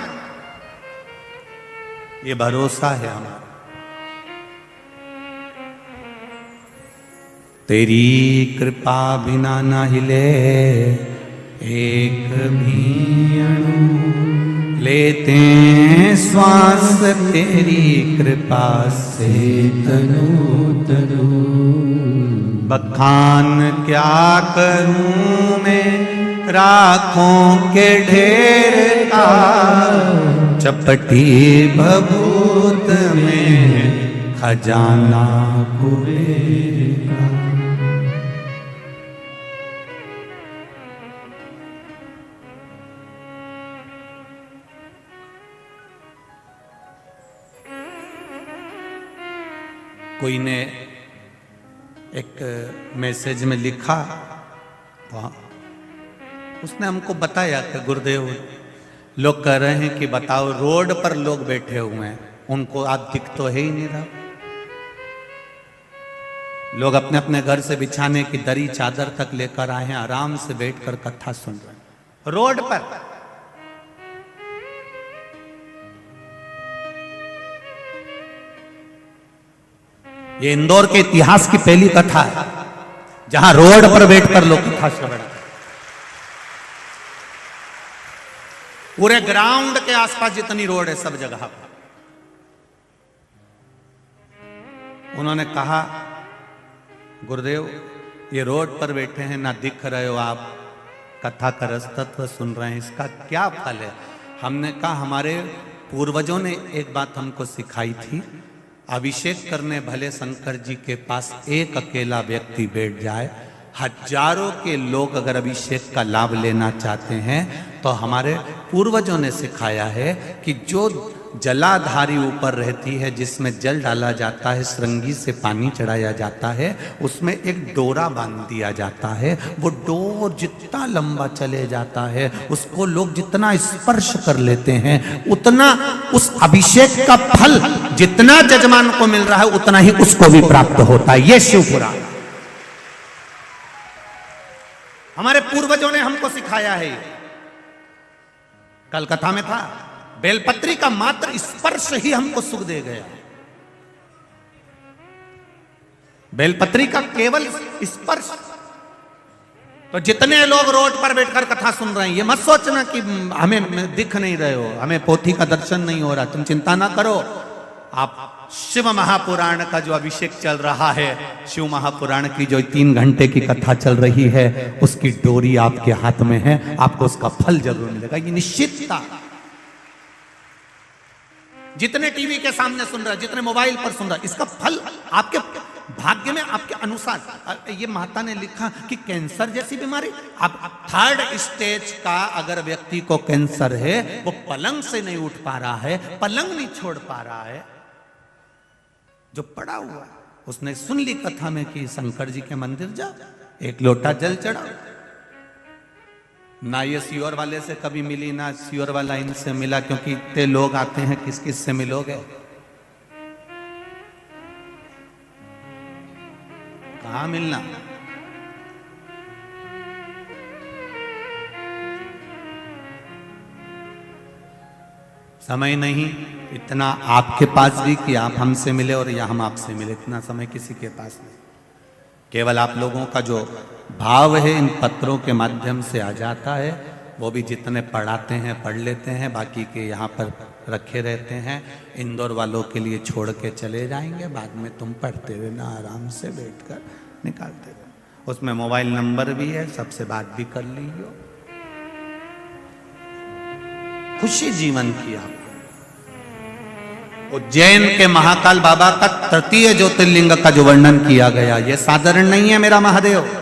ये भरोसा है हमारा। तेरी कृपा बिना न हिले एक भी अणु, लेते श्वास तेरी कृपा से तनु तनु। बखान क्या करूं मैं राखों के ढेर का, चपटी भभूत में खजाना कुबेर का। कोई ने एक मैसेज में लिखा, उसने हमको बताया कि गुरुदेव, लोग कह रहे हैं कि बताओ रोड पर लोग बैठे हुए हैं, उनको आज दिख तो है ही नहीं रहा। लोग अपने अपने घर से बिछाने की दरी चादर तक लेकर आए हैं, आराम से बैठकर कथा सुन रहे हैं रोड पर। ये इंदौर के इतिहास की पहली कथा है जहां रोड पर बैठकर लोग कथा श्रवण। पूरे ग्राउंड के आसपास जितनी रोड है सब जगह पर। उन्होंने कहा गुरुदेव, ये रोड पर बैठे हैं, ना दिख रहे हो आप, कथा का रस तत्व सुन रहे हैं, इसका क्या फल है? हमने कहा हमारे पूर्वजों ने एक बात हमको सिखाई थी, अभिषेक करने भले शंकर जी के पास एक अकेला व्यक्ति बैठ जाए, हजारों के लोग अगर अभिषेक का लाभ लेना चाहते हैं तो हमारे पूर्वजों ने सिखाया है कि जो जलाधारी ऊपर रहती है, जिसमें जल डाला जाता है, श्रृंगी से पानी चढ़ाया जाता है, उसमें एक डोरा बांध दिया जाता है। वो डोर जितना लंबा चले जाता है, उसको लोग जितना स्पर्श कर लेते हैं, उतना उस अभिषेक का फल जितना जजमान को मिल रहा है उतना ही उसको भी प्राप्त होता है। ये शिवपुराण हमारे पूर्वजों ने हमको सिखाया है। कल कथा में था, बेलपत्री का मात्र स्पर्श ही हमको सुख दे गया। बेलपत्री का केवल स्पर्श। तो जितने लोग रोड पर बैठकर कथा सुन रहे हैं, ये मत सोचना कि हमें दिख नहीं रहे हो, हमें पोथी का दर्शन नहीं हो रहा, तुम चिंता ना करो। आप शिव महापुराण का जो अभिषेक चल रहा है, शिव महापुराण की जो 3 घंटे की कथा चल रही है, उसकी डोरी आपके हाथ में है, आपको उसका फल जरूर मिलेगा, ये निश्चितता। जितने टीवी के सामने सुन रहा है, जितने मोबाइल पर सुन रहा है, इसका फल आपके भाग्य में, आपके अनुसार। ये माता ने लिखा कि कैंसर जैसी बीमारी, अब 3rd स्टेज का अगर व्यक्ति को कैंसर है, वो पलंग से नहीं उठ पा रहा है, पलंग नहीं छोड़ पा रहा है, जो पड़ा हुआ है, उसने सुन ली कथा में कि शंकर जी के मंदिर जा, एक लोटा जल चढ़ा। ना ये सीवर वाले से कभी मिली, ना सीवर वाला इनसे मिला, क्योंकि इतने लोग आते हैं, किस किस से मिलोगे, कहां मिलना। समय नहीं इतना आपके पास भी कि आप हमसे मिले और या हम आपसे मिले, इतना समय किसी के पास नहीं। केवल आप लोगों का जो भाव है इन पत्रों के माध्यम से आ जाता है, वो भी जितने पढ़ाते हैं पढ़ लेते हैं, बाकी के यहाँ पर रखे रहते हैं। इंदौर वालों के लिए छोड़ के चले जाएंगे, बाद में तुम पढ़ते रहना आराम से बैठकर, निकालते रहना। उसमें मोबाइल नंबर भी है, सबसे बात भी कर लीजिए। खुशी जीवन की आप। उज्जैन के महाकाल बाबा का तृतीय ज्योतिर्लिंग का जो वर्णन किया गया, यह साधारण नहीं है मेरा महादेव।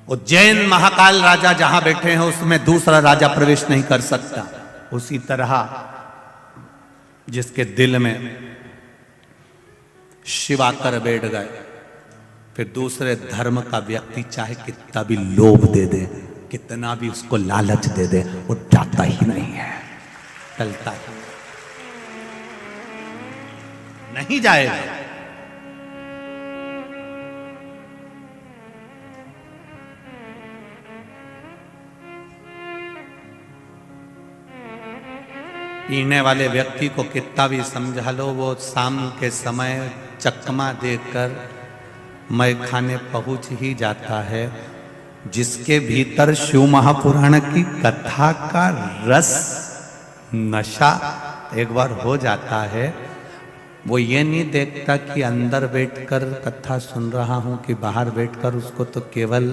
उज्जैन महाकाल राजा जहां बैठे हैं, उसमें दूसरा राजा प्रवेश नहीं कर सकता। उसी तरह जिसके दिल में शिव आकर बैठ गए, फिर दूसरे धर्म का व्यक्ति चाहे कितना भी लोभ दे दे, कितना भी उसको लालच दे दे, वो जाता ही नहीं है, टलता ही नहीं जाएगा। पीने वाले व्यक्ति को कितना भी समझा लो, वो शाम के समय चकमा देकर मैं खाने पहुंच ही जाता है। जिसके भीतर शिव महापुराण की कथा का रस नशा एक बार हो जाता है, वो ये नहीं देखता कि अंदर बैठकर कथा सुन रहा हूं कि बाहर बैठकर, उसको तो केवल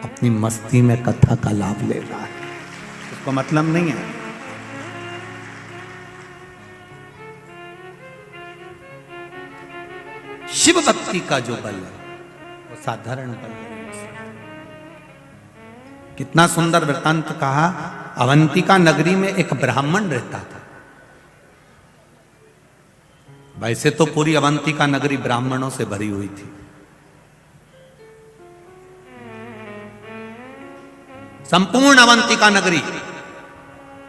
अपनी मस्ती में कथा का लाभ ले रहा है, उसको मतलब नहीं है। शिव भक्ति का जो बल है वो साधारण बल है। कितना सुंदर वृत्तांत कहा। अवंतिका नगरी में एक ब्राह्मण रहता था। वैसे तो पूरी अवंतिका नगरी ब्राह्मणों से भरी हुई थी। संपूर्ण अवंतिका नगरी,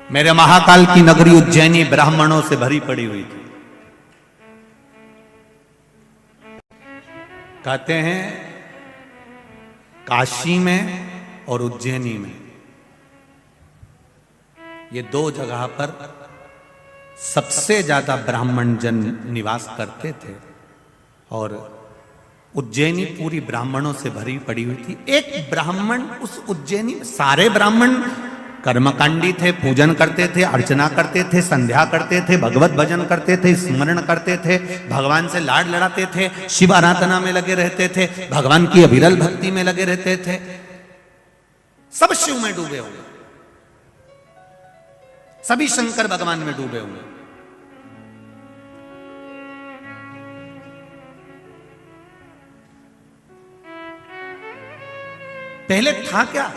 मेरे महाकाल की नगरी उज्जैनी ब्राह्मणों से भरी पड़ी हुई थी। कहते हैं काशी में और उज्जैनी में, ये दो जगह पर सबसे ज्यादा ब्राह्मण जन निवास करते थे, और उज्जैनी पूरी ब्राह्मणों से भरी पड़ी हुई थी। एक ब्राह्मण उस उज्जैनी, सारे ब्राह्मण कर्मकांडी थे, पूजन करते थे, अर्चना करते थे, संध्या करते थे, भगवत भजन करते थे, स्मरण करते थे, भगवान से लाड लड़ाते थे, शिव आराधना में लगे रहते थे, भगवान की अविरल भक्ति में लगे रहते थे, सब शिव में डूबे हुए, सभी शंकर भगवान में डूबे हुए। पहले था क्या?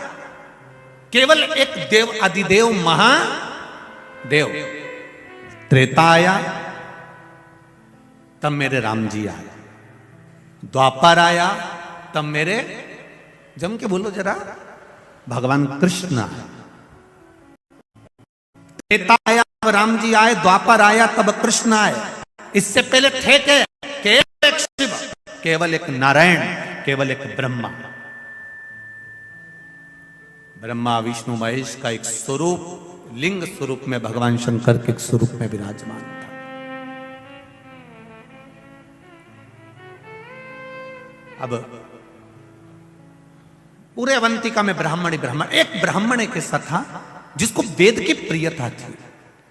केवल एक देव, अधिदेव महादेव। त्रेता आया तब मेरे राम जी आए, द्वापर आया तब मेरे, जम के बोलो जरा, भगवान कृष्ण आए। त्रेता आया तब राम जी आए, द्वापर आया तब कृष्ण आए। इससे पहले थे के केवल एक शिव, केवल एक नारायण, केवल एक ब्रह्मा। ब्रह्मा विष्णु महेश का एक स्वरूप, लिंग स्वरूप में भगवान शंकर के एक स्वरूप में विराजमान था। अब पूरे अवंतिका में ब्राह्मण ही ब्राह्मण। एक ब्राह्मण एक ऐसा था जिसको वेद की प्रियता थी,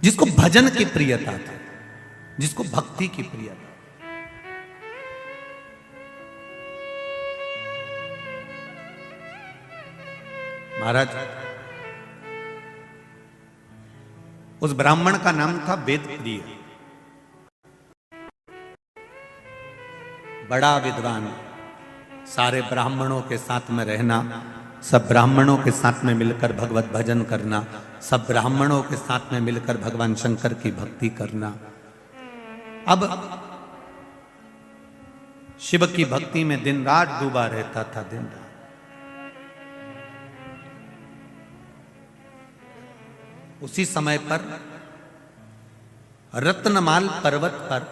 जिसको भजन की प्रियता थी, जिसको भक्ति की प्रियता। महाराज उस ब्राह्मण का नाम था वेदप्रिय, बड़ा विद्वान, सारे ब्राह्मणों के साथ में रहना, सब ब्राह्मणों के साथ में मिलकर भगवत भजन करना, सब ब्राह्मणों के साथ में मिलकर भगवान शंकर की भक्ति करना। अब शिव की भक्ति में दिन रात डूबा रहता था, दिन रात। उसी समय पर रत्नमाल पर्वत पर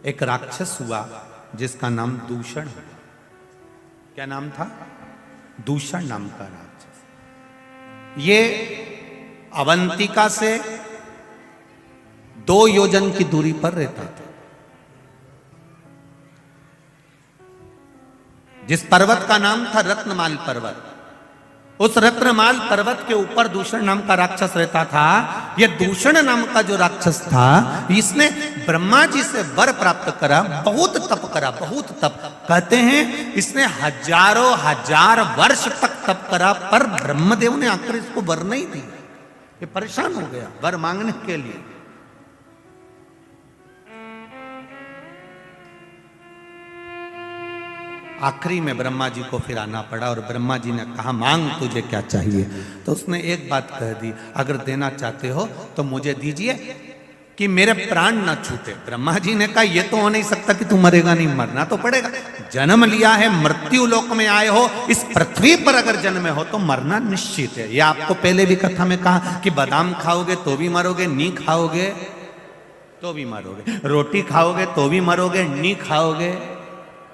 एक राक्षस हुआ जिसका नाम दूषण है। क्या नाम था? दूषण नाम का राक्षस। ये अवंतिका से 2 योजन की दूरी पर रहता था। जिस पर्वत का नाम था रत्नमाल पर्वत, उस रत्नमाल पर्वत के ऊपर दूषण नाम का राक्षस रहता था। यह दूषण नाम का जो राक्षस था, इसने ब्रह्मा जी से वर प्राप्त करा, बहुत तप करा, बहुत तप। कहते हैं इसने हजारों हजार वर्ष तक तप करा, पर ब्रह्मदेव ने आकर इसको वर नहीं दी। ये परेशान हो गया वर मांगने के लिए। आखिरी में ब्रह्मा जी को फिर आना पड़ा और ब्रह्मा जी ने कहा मांग तुझे क्या चाहिए। तो उसने एक बात कह दी, अगर देना चाहते हो तो मुझे दीजिए कि मेरे प्राण ना छूटे। ब्रह्मा जी ने कहा यह तो हो नहीं सकता कि तू मरेगा नहीं, मरना तो पड़ेगा। जन्म लिया है, मृत्यु लोक में आए हो, इस पृथ्वी पर अगर जन्मे हो तो मरना निश्चित है। यह आपको पहले भी कथा में कहा कि बादाम खाओगे तो भी मरोगे, नी खाओगे तो भी मरोगे, रोटी खाओगे तो भी मरोगे, नी खाओगे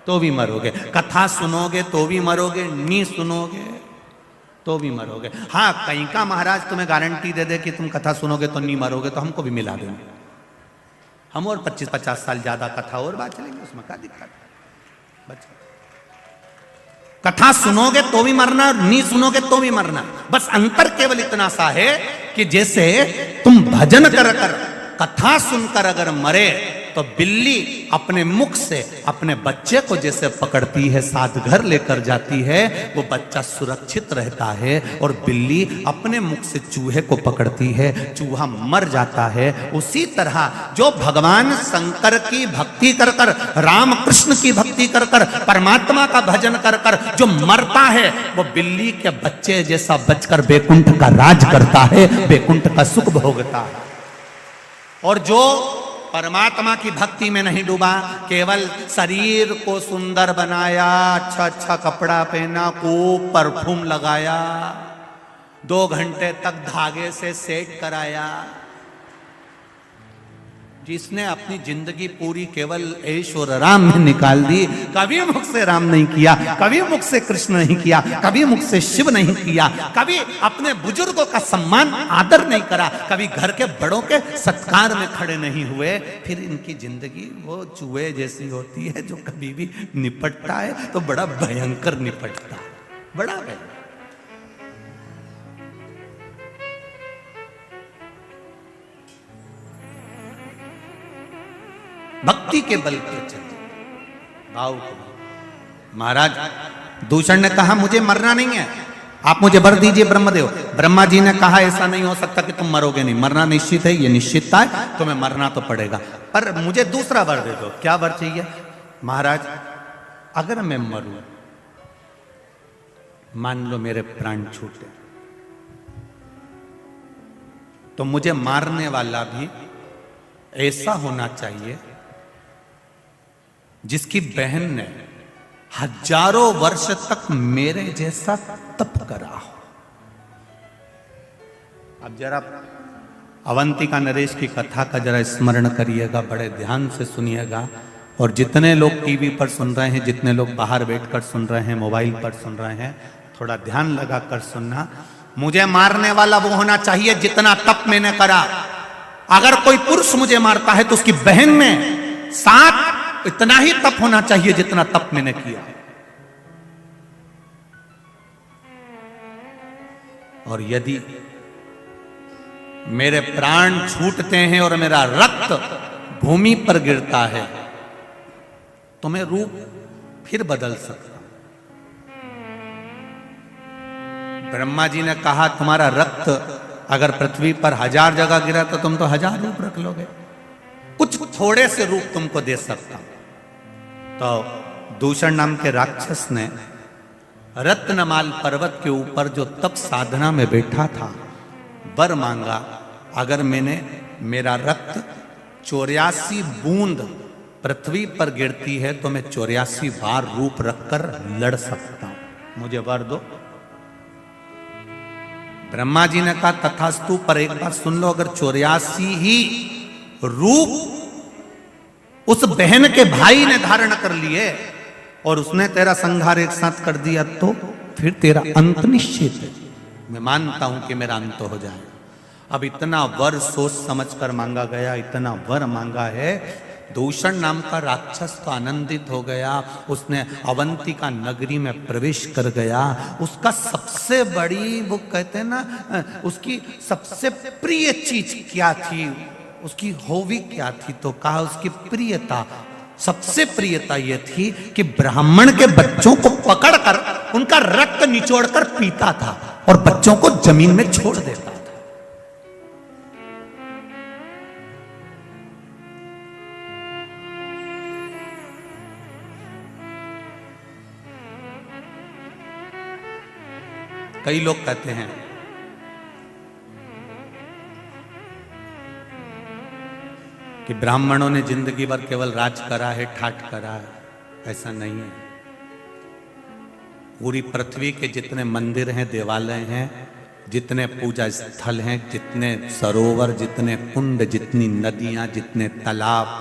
तो भी मरोगे, कथा सुनोगे तो भी मरोगे, नी सुनोगे तो भी मरोगे। हाँ, कहीं का महाराज तुम्हें गारंटी दे दे कि तुम कथा सुनोगे तो नहीं मरोगे, तो हमको भी मिला देंगे, हम और 25-50 साल ज्यादा कथा और बात चलेंगे, उसमें क्या दिक्कत है। कथा सुनोगे तो भी मरना और नहीं सुनोगे तो भी मरना। बस अंतर केवल इतना सा है कि जैसे तुम भजन कर कर कथा सुनकर अगर मरे तो बिल्ली अपने मुख से अपने बच्चे को जैसे पकड़ती है, साथ घर लेकर जाती है, वो बच्चा सुरक्षित रहता है। और बिल्ली अपने मुख से चूहे को पकड़ती है, चूहा मर जाता है। उसी तरह जो भगवान शंकर की भक्ति कर कर, राम कृष्ण की भक्ति कर कर, परमात्मा का भजन कर कर जो मरता है, वो बिल्ली के बच्चे जैसा बचकर बैकुंठ का राज करता है, बैकुंठ का सुख भोगता है। और जो परमात्मा की भक्ति में नहीं डूबा, केवल शरीर को सुंदर बनाया, अच्छा अच्छा कपड़ा पहना, खूब परफ्यूम लगाया, 2 घंटे तक धागे से सेट कराया, जिसने अपनी जिंदगी पूरी केवल ऐश और राम में निकाल दी, कभी मुख से राम नहीं किया, कभी मुख से कृष्ण नहीं किया, कभी मुख से शिव नहीं किया, कभी अपने बुजुर्गों का सम्मान आदर नहीं करा, कभी घर के बड़ों के सत्कार में खड़े नहीं हुए, फिर इनकी जिंदगी वो चूहे जैसी होती है जो कभी भी निपटता है तो बड़ा भयंकर निपटता है, बड़ा भयंकर। भक्ति के बल पर चलते, भाव को। महाराज दूषण ने कहा मुझे मरना नहीं है, आप मुझे वर दीजिए ब्रह्मदेव। ब्रह्मा जी ने कहा ऐसा नहीं हो सकता कि तुम मरोगे नहीं, मरना निश्चित है, ये निश्चितता है, तुम्हें मरना तो पड़ेगा, पर मुझे दूसरा वर दे दो। क्या वर चाहिए? महाराज अगर मैं मरूं, मान लो मेरे प्राण छूटे, तो मुझे मारने वाला भी ऐसा होना चाहिए जिसकी बहन ने हजारों वर्ष तक मेरे जैसा तप करा हो। अब जरा अवंतिका नरेश की कथा का जरा स्मरण करिएगा, बड़े ध्यान से सुनिएगा। और जितने लोग टीवी पर सुन रहे हैं, जितने लोग बाहर बैठकर सुन रहे हैं, मोबाइल पर सुन रहे हैं, थोड़ा ध्यान लगाकर सुनना। मुझे मारने वाला वो होना चाहिए जितना तप मैंने करा। अगर कोई पुरुष मुझे मारता है तो उसकी बहन में साथ इतना ही तप होना चाहिए जितना तप मैंने किया। और यदि मेरे प्राण छूटते हैं और मेरा रक्त भूमि पर गिरता है तो मैं रूप फिर बदल सकता हूं। ब्रह्मा जी ने कहा तुम्हारा रक्त अगर पृथ्वी पर 1000 जगह गिरा तो तुम तो 1000 रूप रख लोगे। कुछ थोड़े से रूप तुमको दे सकता हूं। तो दूषण नाम के राक्षस ने रत्नमाल पर्वत के ऊपर जो तप साधना में बैठा था वर मांगा, अगर मेरा रक्त 84 बूंद पृथ्वी पर गिरती है तो मैं 84 बार रूप रखकर लड़ सकता हूं, मुझे वर दो। ब्रह्मा जी ने कहा तथास्तु, पर एक बात सुन लो, अगर 84 ही रूप उस बहन के भाई ने धारण कर लिए और उसने तेरा संहार एक साथ कर दिया तो फिर तेरा अंत निश्चित है। मैं मानता हूं कि मेरा अंत हो जाए। अब इतना वर सोच समझकर मांगा गया, इतना वर मांगा है। दूषण नाम का राक्षस तो आनंदित हो गया, उसने अवंतिका नगरी में प्रवेश कर गया। उसका सबसे बड़ी, वो कहते हैं ना, उसकी सबसे प्रिय चीज क्या थी, उसकी हॉबी क्या थी, तो कहा उसकी प्रियता, सबसे प्रियता यह थी कि ब्राह्मण के बच्चों को पकड़कर उनका रक्त निचोड़कर पीता था और बच्चों को जमीन में छोड़ देता था। कई लोग कहते हैं कि ब्राह्मणों ने जिंदगी भर केवल राज करा है, ठाट करा है। ऐसा नहीं है। पूरी पृथ्वी के जितने मंदिर हैं, देवालय हैं, जितने पूजा स्थल हैं, जितने सरोवर, जितने कुंड, जितनी नदियां, जितने तालाब,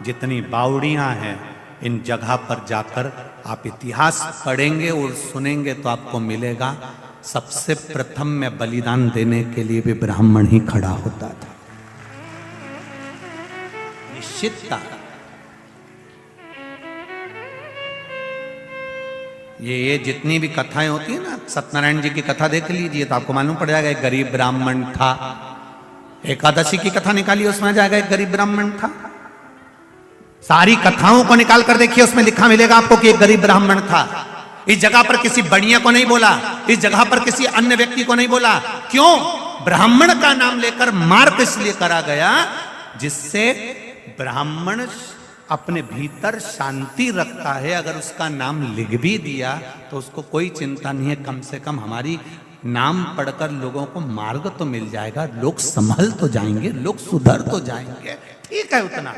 जितनी बावड़ियां हैं, इन जगह पर जाकर आप इतिहास पढ़ेंगे और सुनेंगे तो आपको मिलेगा सबसे प्रथम में बलिदान देने के लिए भी ब्राह्मण ही खड़ा होता था। निश्चितता। ये जितनी भी कथाएं होती है ना, सत्यनारायण जी की कथा देख लीजिए तो आपको मालूम पड़ जाएगा। एक गरीब ब्राह्मण था, एकादशी की कथा निकालिए, उसमें आ जाएगा एक गरीब ब्राह्मण था। सारी कथाओं को निकाल कर देखिए, उसमें लिखा मिलेगा आपको कि एक गरीब ब्राह्मण था। इस जगह पर किसी बढ़िया को नहीं बोला, इस जगह पर किसी अन्य व्यक्ति को नहीं बोला। क्यों? ब्राह्मण का नाम लेकर मार्क इसलिए करा गया जिससे ब्राह्मण अपने भीतर शांति रखता है। अगर उसका नाम लिख भी दिया तो उसको कोई चिंता नहीं है, कम से कम हमारी नाम पढ़कर लोगों को मार्ग तो मिल जाएगा, लोग संभल तो जाएंगे, लोग सुधर तो जाएंगे। ठीक है, उतना।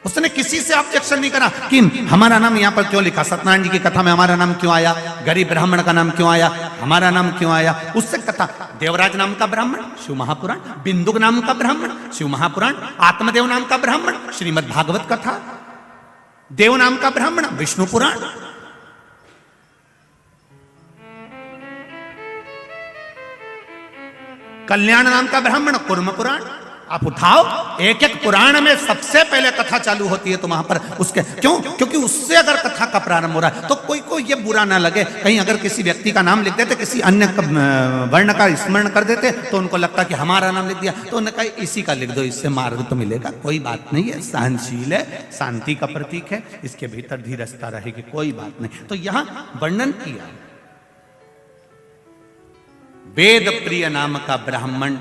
उसने किसी से ऑब्जेक्शन नहीं करा कि हमारा नाम यहां पर क्यों लिखा, सत्यनारायण जी की कथा में हमारा नाम क्यों आया, गरीब ब्राह्मण का नाम क्यों आया, हमारा नाम क्यों आया। उससे कथा, देवराज नाम का ब्राह्मण, शिव महापुराण, बिंदुक नाम का ब्राह्मण, शिव महापुराण, आत्मदेव नाम का ब्राह्मण, श्रीमद् भागवत कथा, देव नाम का ब्राह्मण, विष्णु पुराण। कल्याण नाम का ब्राह्मण, कुर्म पुराण। आप उठाओ, एक एक पुराण में सबसे पहले कथा चालू होती है तो वहां पर उसके क्यों, क्योंकि उससे अगर कथा का प्रारंभ हो रहा है तो कोई को ये बुरा ना लगे। कहीं अगर किसी व्यक्ति का नाम लिख देते, किसी अन्य वर्ण का स्मरण कर देते तो उनको लगता कि हमारा नाम लिख दिया, तो उन्होंने कहा इसी का लिख दो, इससे मार्ग तो मिलेगा। कोई बात नहीं है, सहनशील है, शांति का प्रतीक है, इसके भीतर धीरजता रहेगी, कोई बात नहीं। तो यहां वर्णन किया वेद प्रिय नाम का ब्राह्मण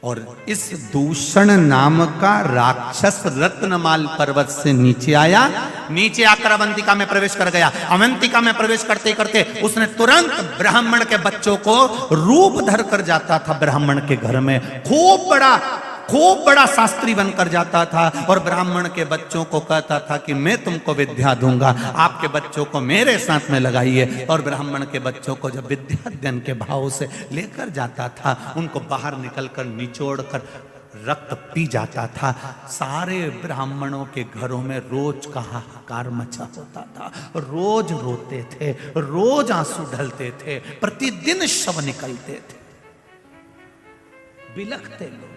और इस दूषण नाम का राक्षस रत्नमाल पर्वत से नीचे आया। नीचे आकर अवंतिका में प्रवेश कर गया। अवंतिका में प्रवेश करते करते उसने तुरंत ब्राह्मण के बच्चों को रूप धर कर जाता था ब्राह्मण के घर में। खूब बड़ा शास्त्री बनकर जाता था और ब्राह्मण के बच्चों को कहता था कि मैं तुमको विद्या दूंगा, आपके बच्चों को मेरे साथ में लगाइए। और ब्राह्मण के बच्चों को जब विद्या अध्ययन के भाव से लेकर जाता था, उनको बाहर निकलकर निचोड़ कर रक्त पी जाता था। सारे ब्राह्मणों के घरों में रोज का हाहाकार मचा होता था, रोज रोते थे, रोज आंसू ढलते थे, प्रतिदिन शव निकलते थे, बिलखते लोग।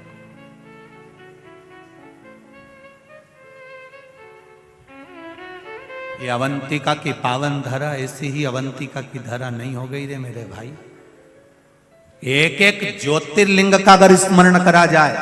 ये अवंतिका की पावन धरा ऐसी ही अवंतिका की धरा नहीं हो गई रे मेरे भाई। एक एक ज्योतिर्लिंग का अगर स्मरण करा जाए,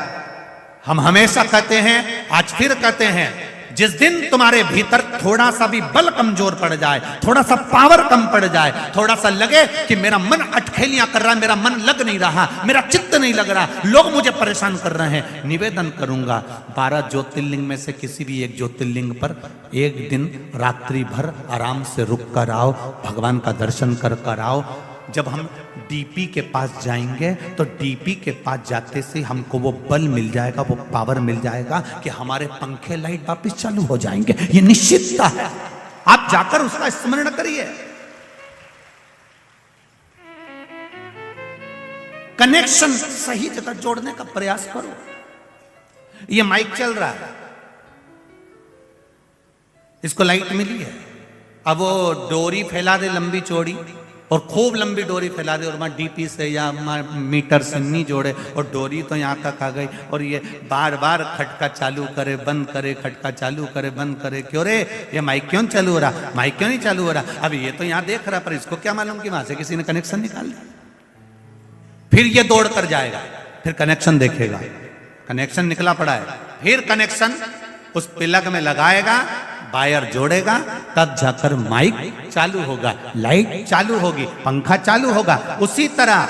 हम हमेशा कहते हैं, आज फिर कहते हैं, जिस दिन तुम्हारे भीतर थोड़ा सा भी बल कमजोर पड़ जाए, थोड़ा सा पावर कम पड़ जाए, थोड़ा सा लगे कि मेरा मन अटखेलियां कर रहा है, मेरा मन लग नहीं रहा, मेरा चित्त नहीं लग रहा, लोग मुझे परेशान कर रहे हैं, निवेदन करूंगा 12 ज्योतिर्लिंग में से किसी भी एक ज्योतिर्लिंग पर एक दिन रात्रि भर आराम से रुक कर आओ, भगवान का दर्शन कर कर आओ। जब हम डीपी के पास जाएंगे तो डीपी के पास जाते से हमको वो बल मिल जाएगा, वो पावर मिल जाएगा कि हमारे पंखे लाइट वापस चालू हो जाएंगे। ये निश्चितता है। आप जाकर उसका स्मरण करिए। कनेक्शन सही जगह जोड़ने का प्रयास करो। ये माइक चल रहा है, इसको लाइट मिली है, अब वो डोरी फैला दे लंबी चौड़ी और खूब लंबी डोरी फैला दे और वहाँ डीपी से या मीटर से नहीं जोड़े और डोरी तो यहाँ तक आ गई और ये बार बार खटका चालू करे बंद करे, खटका चालू करे बंद करे। क्यों रे, ये माइक क्यों चालू हो रहा, माइक क्यों नहीं चालू हो रहा? अब ये तो यहाँ देख रहा, पर इसको क्या मालूम कि वहां से किसी ने कनेक्शन निकाल दिया। फिर ये दौड़ कर जाएगा, फिर कनेक्शन देखेगा, कनेक्शन निकला पड़ा है, फिर कनेक्शन उस प्लग में लगाएगा, वायर जोड़ेगा, तब जाकर माइक चालू होगा, लाइट चालू होगी, पंखा चालू होगा। उसी तरह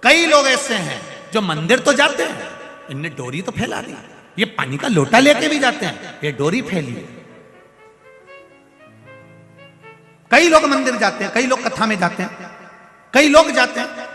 कई लोग ऐसे हैं जो मंदिर तो जाते हैं, इनने डोरी तो फैला दी, ये पानी का लोटा लेके भी जाते हैं, ये डोरी फैली है। कई लोग मंदिर जाते हैं, कई लोग कथा में जाते हैं, कई लोग जाते हैं।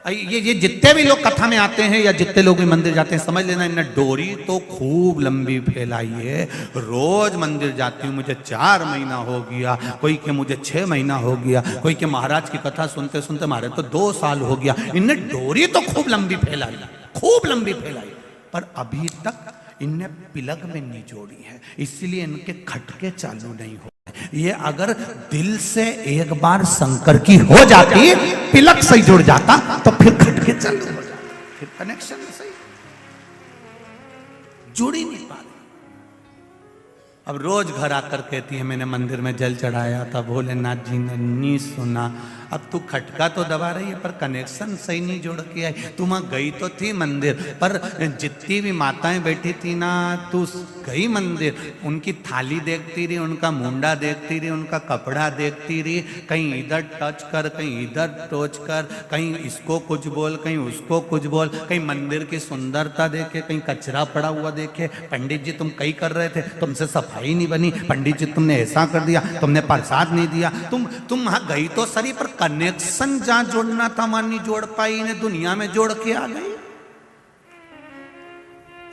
ये जितने भी लोग कथा में आते हैं या जितने लोग भी मंदिर जाते हैं, समझ लेना इन्होंने डोरी तो खूब लंबी फैलाई है। रोज मंदिर जाती हूँ, मुझे 4 महीना हो गया, कोई के मुझे 6 महीना हो गया, कोई के महाराज की कथा सुनते सुनते हमारे तो 2 साल हो गया। इनने डोरी तो खूब लंबी फैलाई, खूब लंबी फैलाई, पर अभी तक इनने पिलक में नहीं जोड़ी है, इसलिए इनके खटके चालू नहीं हो। ये अगर दिल से एक बार शंकर की हो जाती, पिलक सही जुड़ जाता, तो फिर खटके चालू हो जाता, फिर कनेक्शन सही जुड़ ही नहीं पा रही। अब रोज घर आकर कहती है मैंने मंदिर में जल चढ़ाया था, भोलेनाथ जी ने नहीं सुना। अब तू खटका तो दबा रही है पर कनेक्शन सही नहीं जोड़ के आई। तू वहां गई तो थी मंदिर, पर जितनी भी माताएं बैठी थी ना, तू गई मंदिर, उनकी थाली देखती रही, उनका मुंडा देखती रही, उनका कपड़ा देखती रही, कहीं इधर टच कर, कहीं इधर टच कर, कहीं इसको कुछ बोल, कहीं उसको कुछ बोल, कहीं मंदिर की सुंदरता देखे, कहीं कचरा पड़ा हुआ देखे। पंडित जी तुम कहीं कर रहे थे, तुमसे सफाई नहीं बनी, पंडित जी तुमने ऐसा कर दिया, तुमने प्रसाद नहीं दिया। तुम वहां गई तो सही, पर कनेक्शन जहां जोड़ना था वहां नहीं जोड़ पाई, इन्हें दुनिया में जोड़ के आ गई।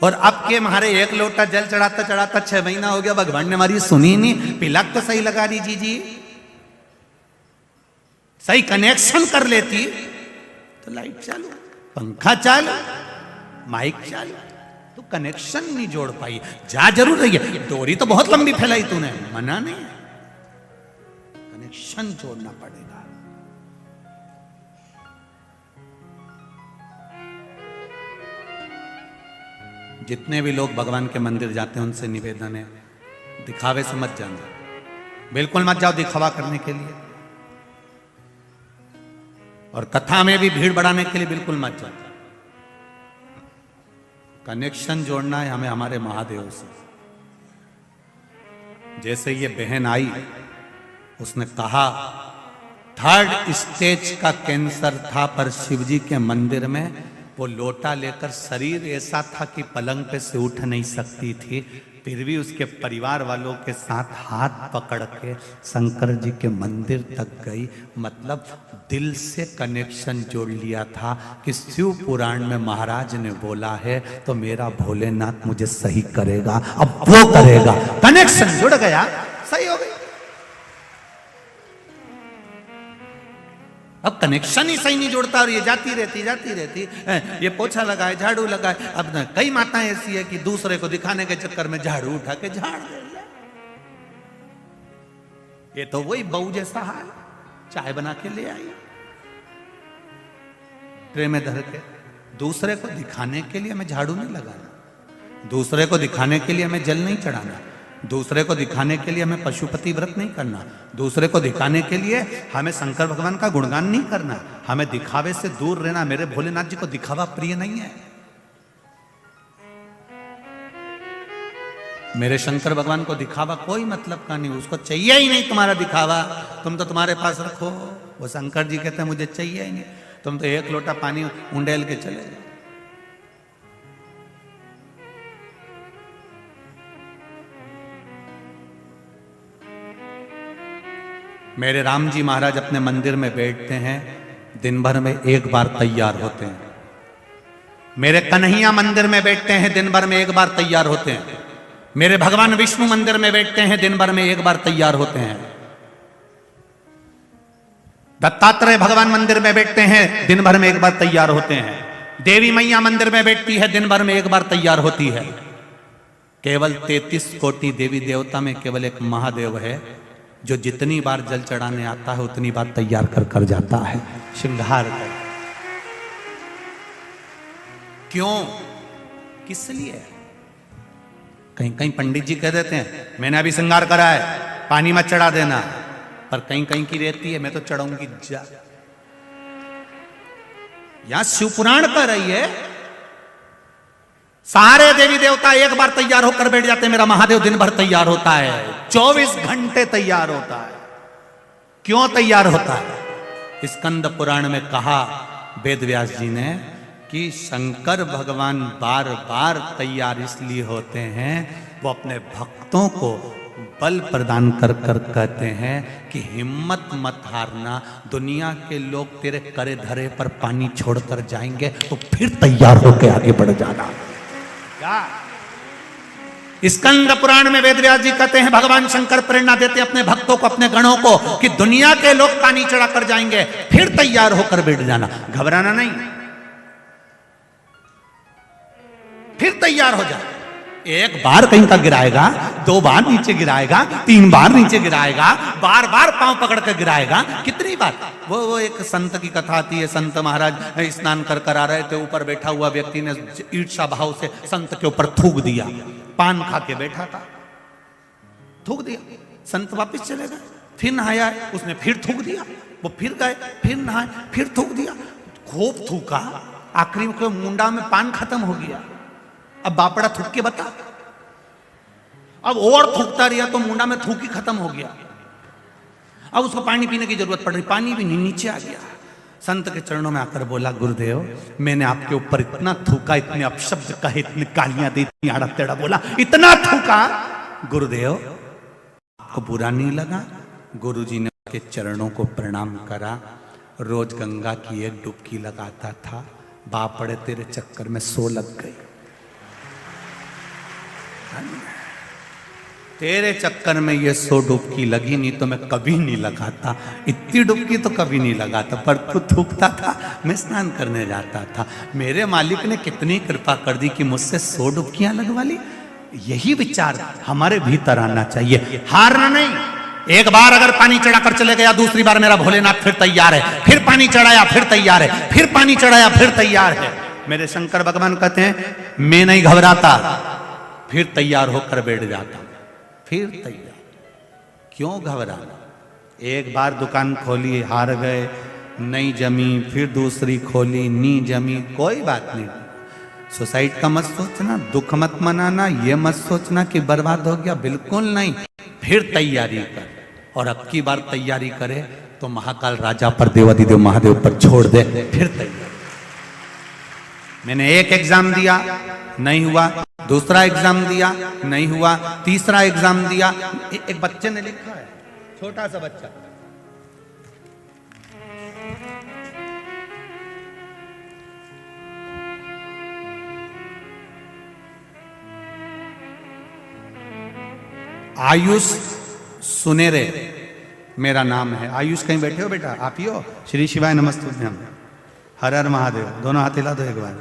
और अब के हमारे एक लोटा जल चढ़ाता चढ़ाता 6 महीना हो गया, भगवान ने हमारी सुनी नहीं। पिलक तो सही लगा दी जी, सही कनेक्शन कर लेती तो लाइट चालू, पंखा चालू, माइक चालू, तो कनेक्शन नहीं जोड़ पाई। जा जरूर रही है, डोरी तो बहुत लंबी फैलाई तूने, मना नहीं, कनेक्शन जोड़ना पड़ेगा। जितने भी लोग भगवान के मंदिर जाते हैं उनसे निवेदन है, दिखावे से मत जाना, बिल्कुल मत जाओ दिखावा करने के लिए, और कथा में भी भीड़ बढ़ाने के लिए बिल्कुल मत जाओ। कनेक्शन जोड़ना है हमें हमारे महादेव से। जैसे ये बहन आई, उसने कहा 3rd स्टेज का कैंसर था, पर शिवजी के मंदिर में वो लोटा लेकर, शरीर ऐसा था कि पलंग पे से उठ नहीं सकती थी, फिर भी उसके परिवार वालों के साथ हाथ पकड़ के शंकर जी के मंदिर तक गई। मतलब दिल से कनेक्शन जोड़ लिया था कि शिव पुराण में महाराज ने बोला है तो मेरा भोलेनाथ मुझे सही करेगा, अब वो करेगा। कनेक्शन जुड़ गया, सही हो गई। अब कनेक्शन ही सही नहीं जोड़ता और ये जाती रहती, ये पोछा लगाए, झाड़ू लगाए। अब कई माताएं ऐसी है कि दूसरे को दिखाने के चक्कर में झाड़ू उठा के झाड़ दे। ये तो वही बहू जैसा हाल, चाय बना के ले आई, ट्रे में धर के। दूसरे को दिखाने के लिए हमें झाड़ू नहीं लगाना, दूसरे को दिखाने के लिए हमें जल नहीं चढ़ाना, दूसरे को दिखाने के लिए हमें पशुपति व्रत नहीं करना, दूसरे को दिखाने के लिए हमें शंकर भगवान का गुणगान नहीं करना। हमें दिखावे से दूर रहना। मेरे भोलेनाथ जी को दिखावा प्रिय नहीं है। मेरे शंकर भगवान को दिखावा कोई मतलब का नहीं, उसको चाहिए ही नहीं तुम्हारा दिखावा। तुम तो तुम्हारे पास रखो। वो शंकर जी कहते हैं मुझे चाहिए ही नहीं, तुम तो एक लोटा पानी उंडेल के चले जाओ। मेरे राम जी महाराज अपने मंदिर में बैठते हैं, दिन भर में एक बार तैयार होते हैं। मेरे कन्हैया मंदिर में बैठते हैं, दिन भर में एक बार तैयार होते हैं। मेरे भगवान विष्णु मंदिर में बैठते हैं, दिन भर में एक बार तैयार होते हैं। दत्तात्रेय भगवान मंदिर में बैठते हैं, दिन भर में एक बार तैयार होते हैं। देवी मैया मंदिर में बैठती है, दिन भर में एक बार तैयार होती है। केवल 33 कोटि देवी देवता में केवल एक महादेव है जो जितनी बार जल चढ़ाने आता है उतनी बार तैयार कर कर जाता है, श्रृंगार कर। क्यों, किस लिए? कहीं कहीं पंडित जी कह देते हैं मैंने अभी श्रृंगार करा है, पानी मत चढ़ा देना, पर कहीं कहीं की रहती है मैं तो चढ़ाऊंगी जा। यहां शिवपुराण कह रही है सारे देवी देवता एक बार तैयार होकर बैठ जाते हैं, मेरा महादेव दिन भर तैयार होता है, 24 घंटे तैयार होता है। क्यों तैयार होता है? स्कंद पुराण में कहा वेद व्यास जी ने कि शंकर भगवान बार बार तैयार इसलिए होते हैं, वो अपने भक्तों को बल प्रदान कर कर कहते हैं कि हिम्मत मत हारना, दुनिया के लोग तेरे करे धरे पर पानी छोड़कर जाएंगे तो फिर तैयार होकर आगे बढ़ जाना। स्कंद पुराण में वेद व्यास जी कहते हैं भगवान शंकर प्रेरणा देते हैं अपने भक्तों को, अपने गणों को कि दुनिया के लोग पानी चढ़ाकर जाएंगे फिर तैयार होकर बैठ जाना, घबराना नहीं, फिर तैयार हो जाए। एक बार कहीं का गिराएगा, 2 बार नीचे गिराएगा, 3 बार नीचे गिराएगा, बार बार पांव पकड़ कर गिराएगा, कितनी बार? वो एक संत की कथा आती है, संत महाराज स्नान कर कर आ रहे थे, ऊपर बैठा हुआ व्यक्ति ने ईर्ष्या भाव से संत के ऊपर थूक दिया, पान खा के बैठा था, थूक दिया, संत वापिस चले गए, फिर नहाया, उसने फिर थूक दिया, वो फिर गए, फिर नहाए, फिर थूक दिया, खूब थूका, आखिरी में मुंडा में पान खत्म हो गया। अब बापड़ा थूक के बता, अब और थूकता रहा तो मुंडा में थूक ही खत्म हो गया। अब उसको पानी पीने की जरूरत पड़ रही, पानी भी नहीं, नीचे आ गया। संत के चरणों में आकर बोला गुरुदेव मैंने आपके ऊपर इतना थूका, इतने अपशब्द कहे, इतनी गालियां दी, इतनी आड़ा टेढ़ा बोला, इतना थूका, गुरुदेव आपको बुरा नहीं लगा? गुरुजी ने उसके चरणों को प्रणाम करा, रोज गंगा की एक डुबकी लगाता था, बापड़े तेरे चक्कर में 100 लग गई, तेरे चक्कर में ये 100 डुबकी लगी, नहीं तो मैं कभी नहीं लगाता, इतनी डुबकी तो कभी नहीं लगाता, पर तू थूकता था, मैं स्नान करने जाता था, मेरे मालिक ने कितनी कृपा कर दी कि मुझसे 100 डुबकियां लगवा ली। यही विचार हमारे भीतर आना चाहिए, हारना नहीं। एक बार अगर पानी चढ़ाकर चले गया, दूसरी बार मेरा भोलेनाथ फिर तैयार है, फिर पानी चढ़ाया फिर तैयार है, फिर पानी चढ़ाया फिर तैयार है। मेरे शंकर भगवान कहते हैं मैं नहीं घबराता, फिर तैयार होकर बैठ जाता, फिर तैयार। क्यों घबराना? एक बार दुकान खोली, हार गए, नहीं जमी, फिर दूसरी खोली, नहीं जमी, कोई बात नहीं। सुसाइड का मत सोचना, दुख मत मनाना, ये मत सोचना कि बर्बाद हो गया, बिल्कुल नहीं, फिर तैयारी कर। और अब की बार तैयारी करे तो महाकाल राजा पर, देवाधिदेव महादेव पर छोड़ दे, फिर तैयारी। मैंने एक एग्जाम दिया, नहीं हुआ, दूसरा एग्जाम दिया, नहीं हुआ, तीसरा एग्जाम दिया। एक बच्चे ने लिखा है, छोटा सा बच्चा, आयुष सुनेरे मेरा नाम है। आयुष कहीं बैठे हो बेटा? आप ही हो? श्री शिवाय नमस्तुभ्यम, हर हर महादेव, दोनों हाथ हिला दो एक बार।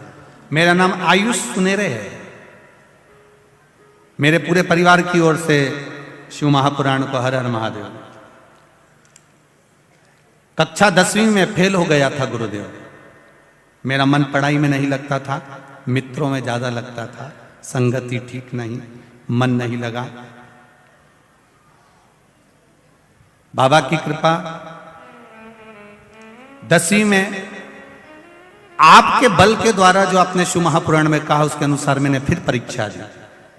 मेरा नाम आयुष सुनेरे है। मेरे पूरे परिवार की ओर से शिव महापुराण को हर हर महादेव। कक्षा 10वीं में फेल हो गया था गुरुदेव, मेरा मन पढ़ाई में नहीं लगता था, मित्रों में ज्यादा लगता था, संगति ठीक नहीं, मन नहीं लगा। बाबा की कृपा, 10वीं में आपके बल के द्वारा जो आपने शिव महापुराण में कहा उसके अनुसार मैंने फिर परीक्षा दी,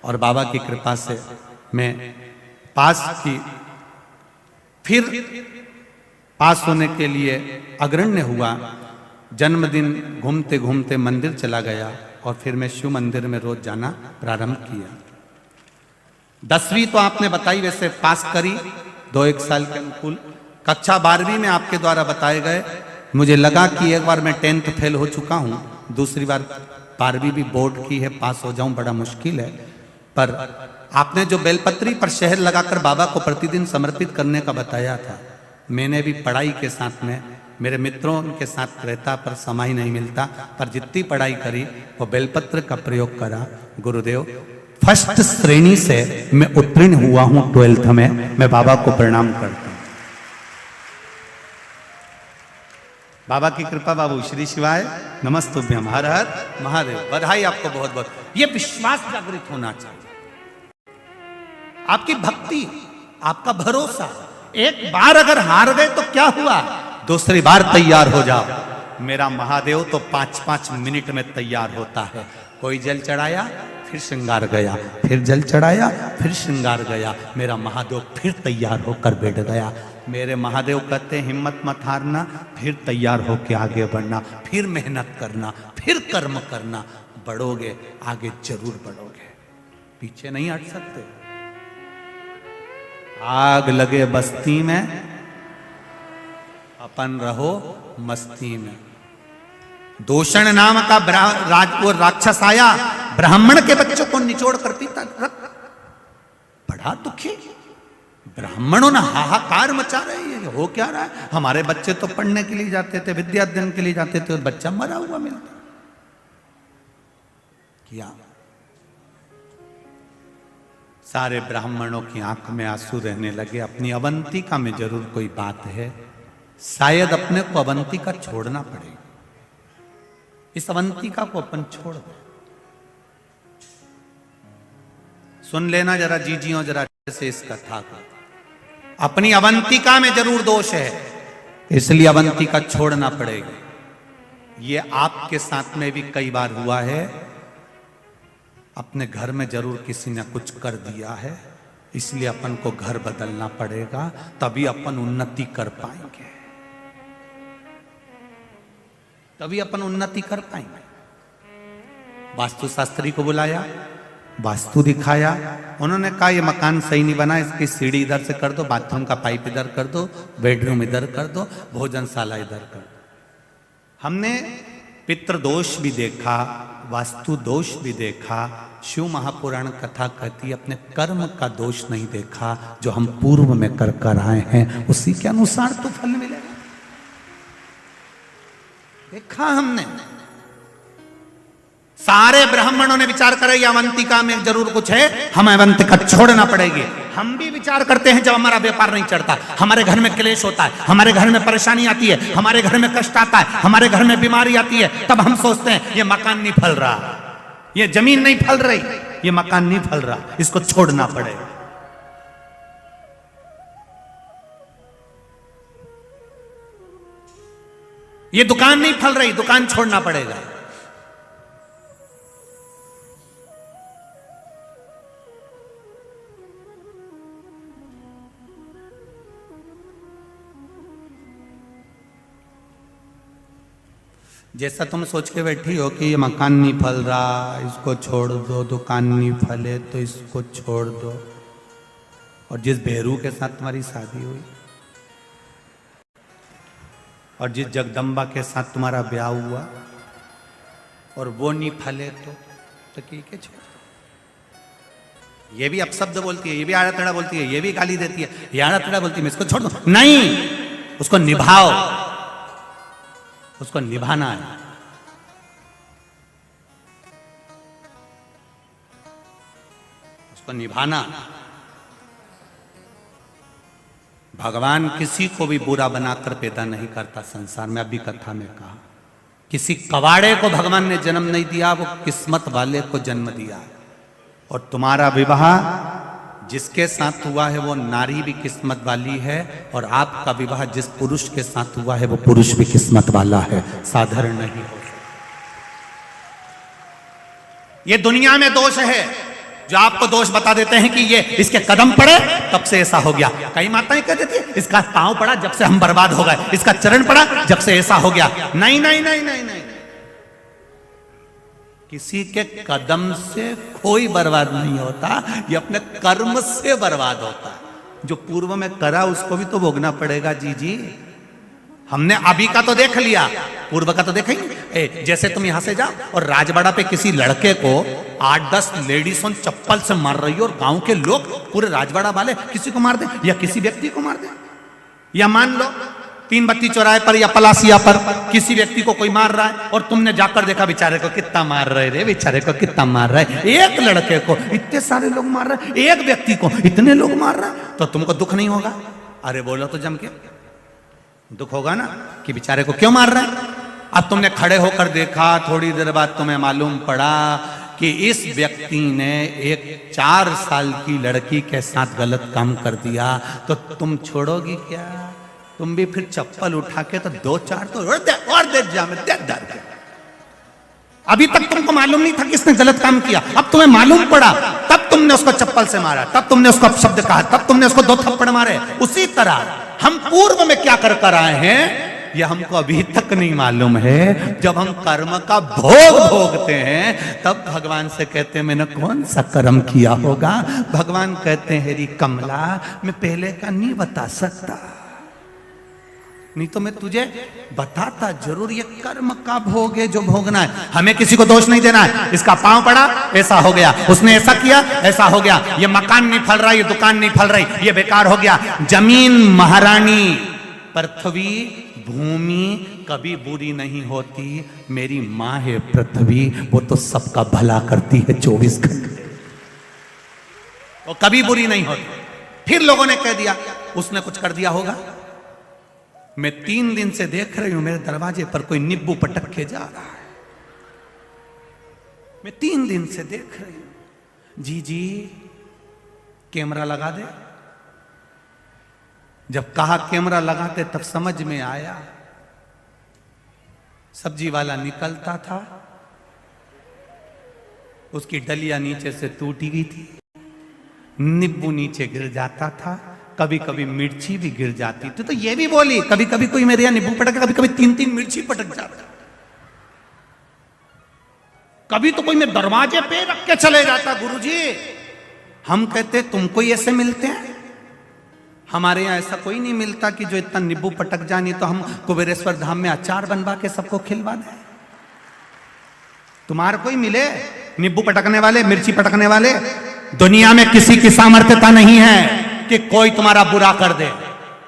और बाबा की कृपा से मैं पास की, फिर पास होने के लिए अग्रण्य हुआ। जन्मदिन घूमते घूमते मंदिर चला गया और फिर मैं शिव मंदिर में रोज जाना प्रारंभ किया। 10वीं तो आपने बताई, वैसे पास करी 2-1 साल के अनुकूल। कक्षा 12वीं में आपके द्वारा बताए गए, मुझे लगा कि एक बार मैं 10th फेल हो चुका हूँ, दूसरी बार 12वीं भी बोर्ड की है, पास हो जाऊं बड़ा मुश्किल है। पर आपने जो बेलपत्री पर शहद लगाकर बाबा को प्रतिदिन समर्पित करने का बताया था, मैंने भी पढ़ाई के साथ में, मेरे मित्रों के साथ रहता पर समय नहीं मिलता, पर जितनी पढ़ाई करी वो बेलपत्र का प्रयोग करा। गुरुदेव, फर्स्ट श्रेणी से मैं उत्तीर्ण हुआ हूं 12th में। मैं बाबा को प्रणाम करता हूं। बाबा की कृपा। बाबू श्री शिवाय नमस्तुभ्यम। हर हर महादेव। बधाई आपको बहुत बहुत। ये विश्वास जागृत होना चाहिए, आपकी भक्ति, आपका भरोसा। एक बार अगर हार गए तो क्या हुआ, दूसरी बार तैयार हो जाओ। मेरा महादेव तो 5-5 मिनट में तैयार होता है। कोई जल चढ़ाया फिर श्रृंगार गया, फिर जल चढ़ाया फिर श्रृंगार गया, मेरा महादेव फिर तैयार होकर बैठ गया। मेरे महादेव कहते हैं हिम्मत मत हारना, फिर तैयार होकर आगे बढ़ना, फिर मेहनत करना, फिर कर्म करना। बढ़ोगे, आगे जरूर बढ़ोगे, पीछे नहीं हट सकते। आग लगे बस्ती में, अपन रहो मस्ती में। दूषण नाम का वो राक्षस आया, ब्राह्मण के बच्चों को निचोड़ कर पीता। बड़ा दुखी, ब्राह्मणों ने हाहाकार मचा रहे हैं। हो क्या रहा है, हमारे बच्चे तो पढ़ने के लिए जाते थे, विद्या अध्ययन के लिए जाते थे, और बच्चा मरा हुआ मिलता क्या। सारे ब्राह्मणों की आंख में आंसू रहने लगे। अपनी अवंतिका में जरूर कोई बात है, शायद अपने को अवंतिका छोड़ना पड़ेगा। इस अवंतिका को अपन छोड़ दो। सुन लेना जरा जीजियों, जरा से इस कथा को। अपनी अवंतिका में जरूर दोष है, इसलिए अवंतिका छोड़ना पड़ेगा। ये आपके साथ में भी कई बार हुआ है। अपने घर में जरूर किसी ने कुछ कर दिया है, इसलिए अपन को घर बदलना पड़ेगा, तभी अपन उन्नति कर पाएंगे, तभी अपन उन्नति कर पाएंगे। वास्तुशास्त्री को बुलाया, वास्तु दिखाया। उन्होंने कहा ये मकान सही नहीं बना, इसकी सीढ़ी इधर से कर दो, बाथरूम का पाइप इधर कर दो, बेडरूम इधर कर दो, भोजनशाला इधर कर दो। हमने पितृ दोष भी देखा, वास्तु दोष भी देखा। शिव महापुराण कथा कहती है अपने कर्म का दोष नहीं देखा, जो हम पूर्व में कर कर आए हैं उसी के अनुसार तो फल मिलेगा। देखा हमने, सारे ब्राह्मणों ने विचार करे ये अवंतिका में जरूर कुछ है, हमें अवंतिका छोड़ना पड़ेगी। हम भी विचार करते हैं जब हमारा व्यापार नहीं चढ़ता, हमारे घर में क्लेश होता है, हमारे घर में परेशानी आती है, हमारे घर में कष्ट आता है, हमारे घर में बीमारी आती है, तब हम सोचते हैं ये मकान नहीं फल रहा, ये जमीन नहीं फल रही, ये मकान नहीं फल रहा, इसको छोड़ना पड़ेगा। ये दुकान नहीं फल रही, दुकान छोड़ना पड़ेगा। जैसा तुम सोच के बैठी हो कि ये मकान नहीं फल रहा, इसको छोड़ दो, दुकान नहीं फले तो इसको छोड़ दो, और जिस भेरू के साथ तुम्हारी शादी हुई और जिस जगदम्बा के साथ तुम्हारा ब्याह हुआ और वो नहीं फले तो ठीक है छोड़ दो। ये भी अपशब्द बोलती है, ये भी आड़ा तड़ा बोलती है, ये भी गाली देती है, ये आड़ा तड़ा बोलती है, मैं इसको छोड़ दो। नहीं, उसको निभाओ, उसको निभाना है। उसको निभाना। भगवान किसी को भी बुरा बनाकर पैदा नहीं करता संसार में। अभी कथा में कहा, किसी कवाड़े को भगवान ने जन्म नहीं दिया, वो किस्मत वाले को जन्म दिया। और तुम्हारा विवाह जिसके साथ हुआ है वो नारी भी किस्मत वाली है, और आपका विवाह जिस पुरुष के साथ हुआ है वो पुरुष भी किस्मत वाला है, साधारण नहीं हो सकता। ये दुनिया में दोष है, जो आपको दोष बता देते हैं कि ये इसके कदम पड़े तब से ऐसा हो गया। कई माताएं कह देती है इसका पांव पड़ा जब से हम बर्बाद हो गए, इसका चरण पड़ा जब से ऐसा हो गया। नहीं नहीं नहीं नहीं नहीं, किसी के कदम से कोई बर्बाद नहीं होता, ये अपने कर्म से बर्बाद होता है। जो पूर्व में करा उसको भी तो भोगना पड़ेगा। जी हमने अभी का तो देख लिया, पूर्व का तो देखा ही। जैसे तुम यहां से जाओ और राजवाड़ा पे किसी लड़के को 8-10 लेडीज चप्पल से मार रही हो और गांव के लोग पूरे राजवाड़ा वाले किसी को मार दे या किसी व्यक्ति को मार दे, या मान लो 3 बत्ती चौराहे पर या पलासिया पर किसी व्यक्ति को कोई मार रहा है और तुमने जाकर देखा बेचारे को कितना मार रहे रे, बेचारे को कितना मार रहा है, एक लड़के को इतने सारे लोग मार रहे हैं, एक व्यक्ति को इतने लोग मार रहे हैं, तो तुमको दुख नहीं होगा? अरे बोलो तो जम के, दुख होगा ना कि बेचारे को क्यों मार रहे हैं। अब तुमने खड़े होकर देखा, थोड़ी देर बाद तुम्हें मालूम पड़ा कि इस व्यक्ति ने एक 4 साल की लड़की के साथ गलत काम कर दिया, तो तुम छोड़ोगी क्या? तुम भी फिर चप्पल उठा के तो 2-4 तो और दे जामे दे दर के। अभी तक तुमको मालूम नहीं था कि इसने गलत काम किया, अब तुम्हें मालूम पड़ा, तब तुमने उसको चप्पल से मारा, तब तुमने उसको अपशब्द कहा, तब तुमने उसको 2 थप्पड़ मारे। उसी तरह हम पूर्व में क्या कर कर आए हैं यह हमको अभी तक नहीं मालूम है। जब हम कर्म का भोग भोगते हैं तब भगवान से कहते हैं मैंने कौन सा कर्म किया होगा। भगवान कहते हैं हेरी कमला, मैं पहले का नहीं बता सकता, नहीं तो मैं तुझे बताता जरूर। ये कर्म का भोग है जो भोगना है, हमें किसी को दोष नहीं देना है। इसका पांव पड़ा ऐसा हो गया, उसने ऐसा किया ऐसा हो गया, ये मकान नहीं फल रहा, ये दुकान नहीं फल रही, ये बेकार हो गया। जमीन महारानी, पृथ्वी भूमि कभी बुरी नहीं होती, मेरी माँ है पृथ्वी, वो तो सबका भला करती है 24 घंटे, वो कभी बुरी नहीं होती। फिर लोगों ने कह दिया उसने कुछ कर दिया होगा। मैं 3 दिन से देख रही हूं मेरे दरवाजे पर कोई नींबू पटक के जा रहा है, मैं 3 दिन से देख रही हूं। जी कैमरा लगा दे। जब कहा कैमरा लगाते तब समझ में आया, सब्जी वाला निकलता था, उसकी डलिया नीचे से टूटी गई थी, नींबू नीचे गिर जाता था, कभी कभी मिर्ची भी गिर जाती थी। तो ये भी बोली कभी कभी कोई मेरे यहां नींबू पटक, कभी कभी 3-3 मिर्ची पटक जाता, कभी तो कोई मेरे दरवाजे पे रख के चले जाता। गुरुजी हम कहते तुमको ऐसे मिलते हैं, हमारे यहां ऐसा कोई नहीं मिलता कि जो इतना नींबू पटक जानी तो हम कुबेरेश्वर धाम में अचार बनवा के सबको खिलवा दें। तुम्हारे कोई मिले नींबू पटकने वाले, मिर्ची पटकने वाले? दुनिया में किसी की सामर्थ्यता नहीं है कि कोई तुम्हारा बुरा कर दे।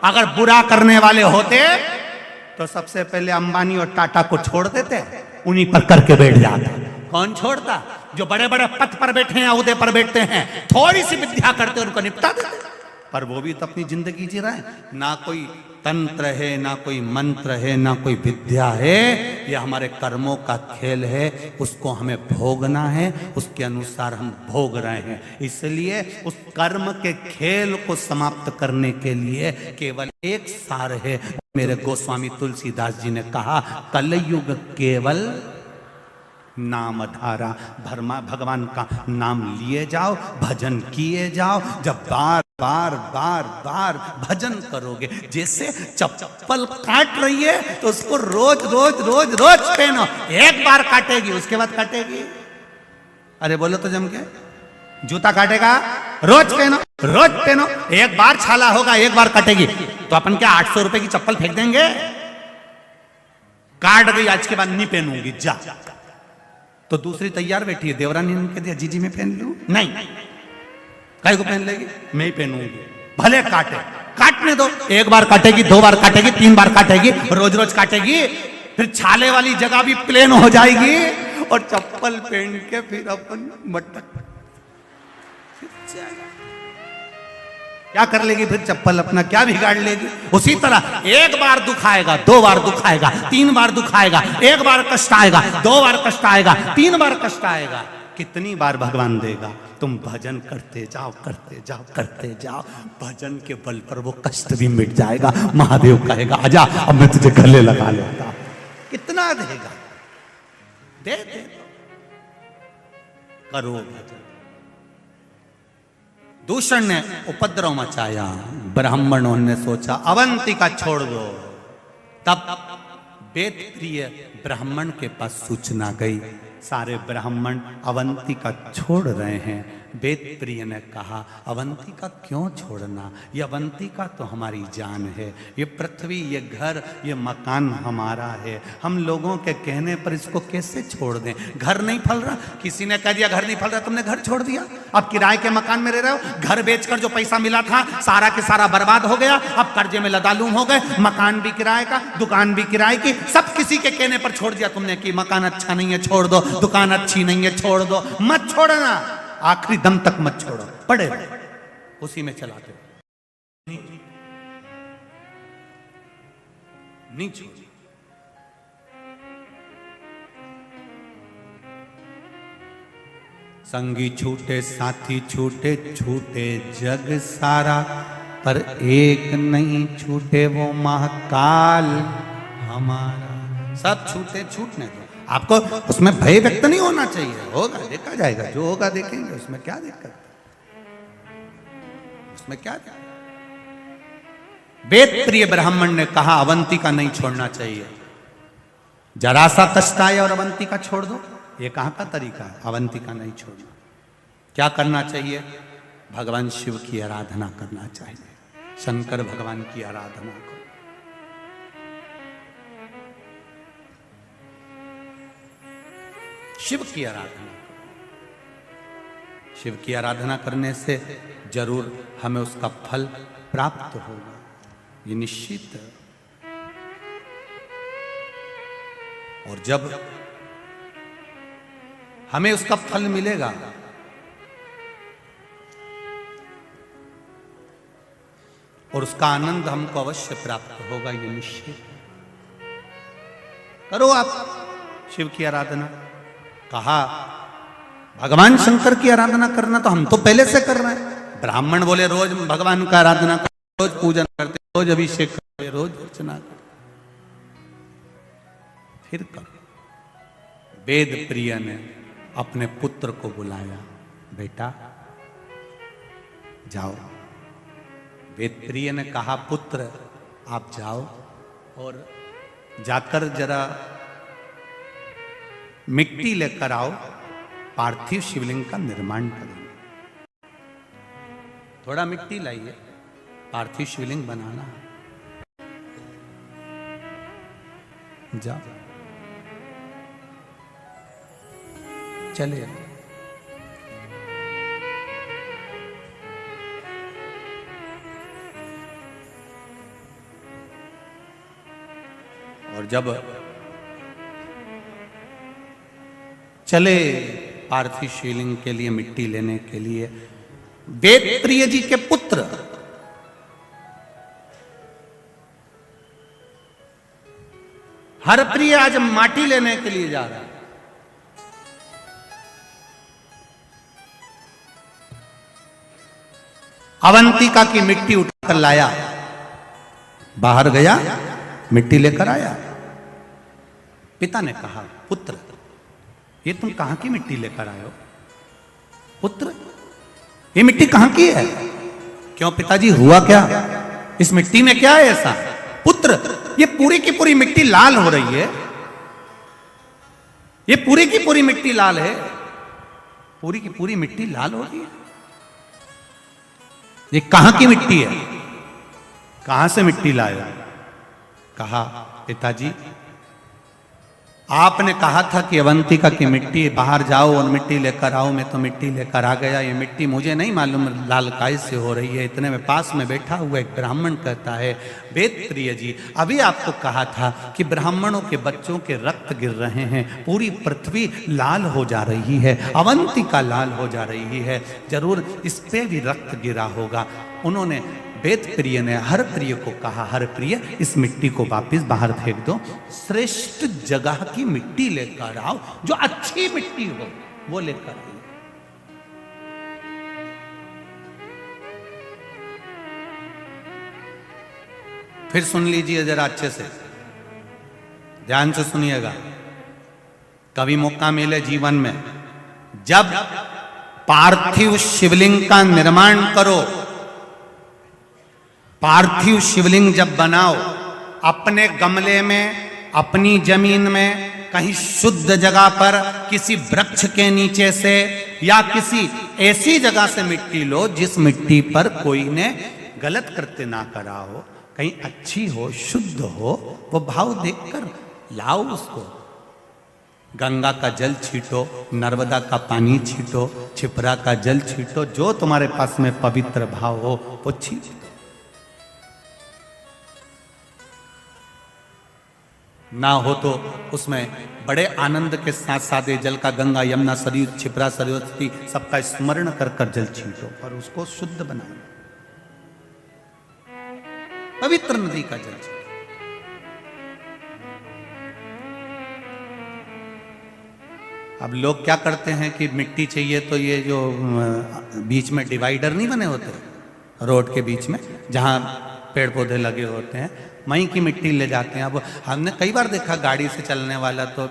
अगर बुरा करने वाले होते तो सबसे पहले अंबानी और टाटा को छोड़ देते, उन्हीं पर करके बैठ जाते। कौन छोड़ता? जो बड़े बड़े पद पर बैठे हैं, उहदे पर बैठते हैं, थोड़ी सी विद्या करते उनको निपटा देते, पर वो भी तो अपनी जिंदगी जी रहे हैं। ना कोई तंत्र है, ना कोई मंत्र है, ना कोई विद्या है, यह हमारे कर्मों का खेल है, उसको हमें भोगना है, उसके अनुसार हम भोग रहे हैं। इसलिए उस कर्म के खेल को समाप्त करने के लिए केवल एक सार है। मेरे गोस्वामी तुलसीदास जी ने कहा कलयुग केवल नामधारा, भगवान का नाम लिए जाओ, भजन किए जाओ। जब बार बार बार बार भजन करोगे, जैसे चप्पल काट रही है तो उसको रोज रोज रोज रोज पहनो। एक बार काटेगी उसके बाद काटेगी, अरे बोलो तो जम के, जूता काटेगा रोज पहनो, रोज पहनो। एक बार छाला होगा, एक बार कटेगी, तो अपन क्या 800 रुपए की चप्पल फेंक देंगे? काट गई आज के बाद नहीं पहनूंगी जा, तो दूसरी तैयार बैठी है, देवरानी ने कह दिया जीजी मैं पहन लूं, नहीं कहीं को पहन लेगी, मैं ही पहनूंगी, भले काटे, काटने दो। एक बार काटेगी, 2 बार काटेगी, 3 बार काटेगी, रोज रोज काटेगी, फिर छाले वाली जगह भी प्लेन हो जाएगी और चप्पल पहन के फिर अपन मटक क्या कर लेगी? फिर चप्पल अपना क्या बिगाड़ लेगी? उसी तरह एक बार दुखाएगा, 2 बार दुखाएगा, 3 बार दुखाएगा, 1 बार कष्ट आएगा, 2 बार कष्ट आएगा, 3 बार कष्ट आएगा, कितनी बार भगवान देगा? तुम भजन करते जाओ, करते जाओ, करते जाओ, भजन के बल पर वो कष्ट भी मिट जाएगा। महादेव कहेगा आजा अब मैं तुझे गले लगा लेता। कितना देगा? दे करो भजन, दूषण ने उपद्रव मचाया, ब्राह्मणों ने सोचा अवंतिका छोड़ दो। तब वेद प्रिय ब्राह्मण के पास सूचना गई, सारे ब्राह्मण अवंतिका छोड़ रहे हैं। वेद प्रिय ने कहा अवंतिका क्यों छोड़ना, ये अवंतिका तो हमारी जान है, ये पृथ्वी, ये घर, ये मकान हमारा है, हम लोगों के कहने पर इसको कैसे छोड़ दें। घर नहीं फल रहा, किसी ने कह दिया घर नहीं फल रहा, तुमने घर छोड़ दिया, अब किराए के मकान में रह रहे हो। घर बेचकर जो पैसा मिला था सारा के सारा बर्बाद हो गया, अब कर्जे में लदालूम हो गए, मकान भी किराए का, दुकान भी किराए की, सब किसी के कहने पर छोड़ दिया तुमने कि मकान अच्छा नहीं है छोड़ दो, दुकान अच्छी नहीं है छोड़ दो। मत छोड़ना, आखिरी दम तक मत छोड़ो, पड़े उसी में चलाते नहीं छोड़। संगी छूटे साथी छूटे, छूटे जग सारा, पर एक नहीं छूटे वो महाकाल हमारा। सब छूटे, छूटने दो, आपको उसमें भय व्यक्त नहीं होना चाहिए, होगा देखा जाएगा, जो होगा देखेंगे, उसमें क्या दिक्कत, उसमें क्या दिक्कत। वेद प्रिय ब्राह्मण ने कहा अवंतिका नहीं छोड़ना चाहिए, जरा सा कष्ट आए और अवंतिका छोड़ दो, ये कहां का तरीका है। अवंतिका नहीं छोड़ना, क्या करना चाहिए, भगवान शिव की आराधना करना चाहिए, शंकर भगवान की आराधना करो। शिव की आराधना, शिव की आराधना करने से जरूर हमें उसका फल प्राप्त होगा, ये निश्चित है। और जब हमें उसका फल मिलेगा और उसका आनंद हमको अवश्य प्राप्त होगा, ये निश्चित है। करो आप शिव की आराधना। कहा भगवान शंकर की आराधना करना तो हम तो पहले से कर रहे हैं। ब्राह्मण बोले रोज भगवान का आराधना करते, रोज पूजन करते, रोज अभिषेक करते, रोज अर्चना करते, फिर करो। वेद प्रिय ने अपने पुत्र को बुलाया, बेटा जाओ। वेद प्रिय ने कहा पुत्र आप जाओ और जाकर जरा मिट्टी लेकर आओ, पार्थिव शिवलिंग का निर्माण करेंगे। थोड़ा मिट्टी लाइए, पार्थिव शिवलिंग बनाना है, जाओ चले। और जब चले पार्थिव शिवलिंग के लिए मिट्टी लेने के लिए, वेद प्रिय जी के पुत्र हरप्रिय आज माटी लेने के लिए जा रहा है। अवंतिका की मिट्टी उठाकर लाया, बाहर गया मिट्टी लेकर आया। पिता ने कहा पुत्र ये तुम कहां की मिट्टी लेकर आए हो? पुत्र ये मिट्टी कहां की है? क्यों पिताजी हुआ क्या? इस मिट्टी में क्या है ऐसा? पुत्र ये पूरी की पूरी मिट्टी लाल हो रही है, ये पूरी की पूरी मिट्टी लाल है, पूरी की पूरी मिट्टी लाल हो रही है। ये कहां की मिट्टी है? कहां से मिट्टी लाया? कहा पिताजी आपने कहा था कि अवंतिका की मिट्टी बाहर जाओ और मिट्टी लेकर आओ, मैं तो मिट्टी लेकर आ गया। ये मिट्टी मुझे नहीं मालूम लाल काय से हो रही है। इतने में पास में बैठा हुआ एक ब्राह्मण कहता है वेद प्रिय जी अभी आपको कहा था कि ब्राह्मणों के बच्चों के रक्त गिर रहे हैं, पूरी पृथ्वी लाल हो जा रही है, अवंतिका लाल हो जा रही है, जरूर इस पे भी रक्त गिरा होगा। उन्होंने वेद प्रिय ने हर प्रिय को कहा हर प्रिय इस मिट्टी को वापस बाहर फेंक दो, श्रेष्ठ जगह की मिट्टी लेकर आओ, जो अच्छी मिट्टी हो वो लेकर आओ। फिर सुन लीजिए जरा अच्छे से, ध्यान से सुनिएगा। कभी मौका मिले जीवन में, जब पार्थिव शिवलिंग का निर्माण करो। पार्थिव शिवलिंग जब बनाओ, अपने गमले में, अपनी जमीन में, कहीं शुद्ध जगह पर, किसी वृक्ष के नीचे से या किसी ऐसी जगह से मिट्टी लो जिस मिट्टी पर कोई ने गलत कृत्य ना करा हो, कहीं अच्छी हो, शुद्ध हो, वो भाव देखकर लाओ उसको। गंगा का जल छीटो, नर्मदा का पानी छीटो, छिपरा का जल छीटो, जो तुम्हारे पास में पवित्र भाव हो वो छीटो। ना हो तो उसमें बड़े आनंद के साथ सादे जल का गंगा, यमुना, सरयू, छिपरा, सरस्वती सबका स्मरण कर कर जल छीटो और उसको शुद्ध बनाओ, पवित्र नदी का जल छीटो। अब लोग क्या करते हैं कि मिट्टी चाहिए तो ये जो बीच में डिवाइडर नहीं बने होते रोड के बीच में, जहां पेड़ पौधे लगे होते हैं, वहीं की मिट्टी ले जाते हैं। अब हमने कई बार देखा गाड़ी से चलने वाला तो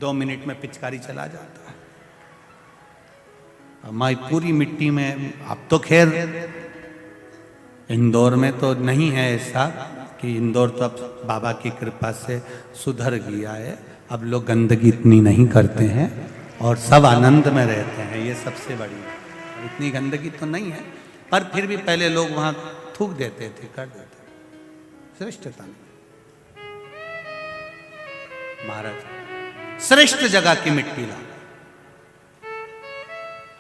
2 मिनट में पिचकारी चला जाता है, हमारी पूरी मिट्टी में। अब तो खैर इंदौर में तो नहीं है ऐसा, कि इंदौर तो अब बाबा की कृपा से सुधर गया है, अब लोग गंदगी इतनी नहीं करते हैं और सब आनंद में रहते हैं, ये सबसे बड़ी है। इतनी गंदगी तो नहीं है, पर फिर भी पहले लोग वहां थूक देते थे, कर देते थे। श्रेष्ठता नहीं। महाराज श्रेष्ठ जगह की मिट्टी ला,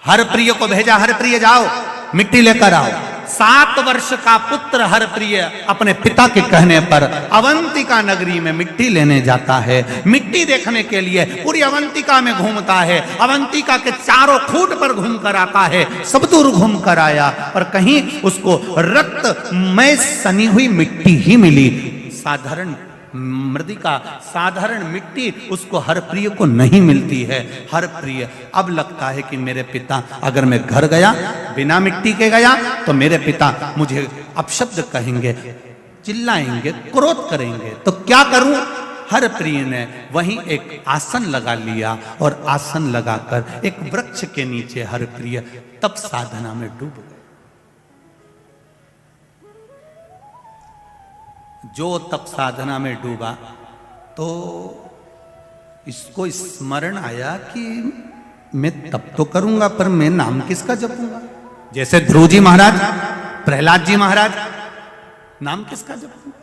हर प्रिय को भेजा, हर प्रिय जाओ मिट्टी लेकर आओ। 7 वर्ष का पुत्र हर प्रिय अपने पिता के कहने पर अवंतिका नगरी में मिट्टी लेने जाता है। मिट्टी देखने के लिए पूरी अवंतिका में घूमता है, अवंतिका के चारों खूट पर घूम कर आता है, सब दूर घूम कर आया और कहीं उसको रक्त में सनी हुई मिट्टी ही मिली। साधारण मृदिका, साधारण मिट्टी उसको हर प्रिय को नहीं मिलती है। हर प्रिय अब लगता है कि मेरे पिता, अगर मैं घर गया बिना मिट्टी के गया तो मेरे पिता मुझे अपशब्द कहेंगे, चिल्लाएंगे, क्रोध करेंगे, तो क्या करूं। हर प्रिय ने वहीं एक आसन लगा लिया और आसन लगाकर एक वृक्ष के नीचे हर प्रिय तप साधना में डूब गए। जो तप साधना में डूबा तो इसको स्मरण आया कि मैं तप तो करूंगा पर मैं नाम किसका जपूंगा। जैसे ध्रुव जी महाराज, प्रहलाद जी महाराज, नाम किसका जपूंगा।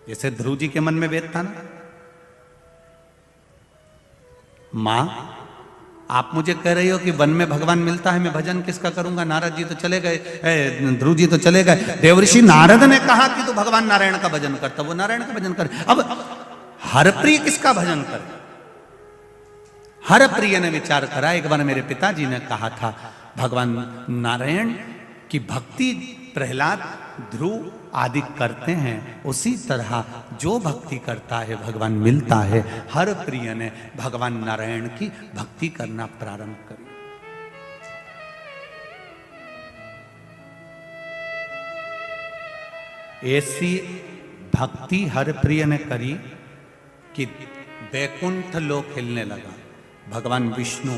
जैसे ध्रुव जी के मन में वेद था ना, मां आप मुझे कह रही हो कि वन में भगवान मिलता है, मैं भजन किसका करूंगा। नारद जी तो चले गए, ध्रुव जी तो चले गए, देवऋषि नारद ने कहा कि तू भगवान नारायण का भजन करता, वो नारायण का भजन करे। अब हरप्रिय किसका भजन करे। हरप्रिय ने विचार करा, एक बार मेरे पिताजी ने कहा था भगवान नारायण की भक्ति प्रहलाद, ध्रुव आदि करते हैं, उसी तरह जो भक्ति करता है भगवान मिलता है। हर प्रिय ने भगवान नारायण की भक्ति करना प्रारंभ करी। ऐसी भक्ति हर प्रिय ने करी कि वैकुंठ लोक हिलने लगा। भगवान विष्णु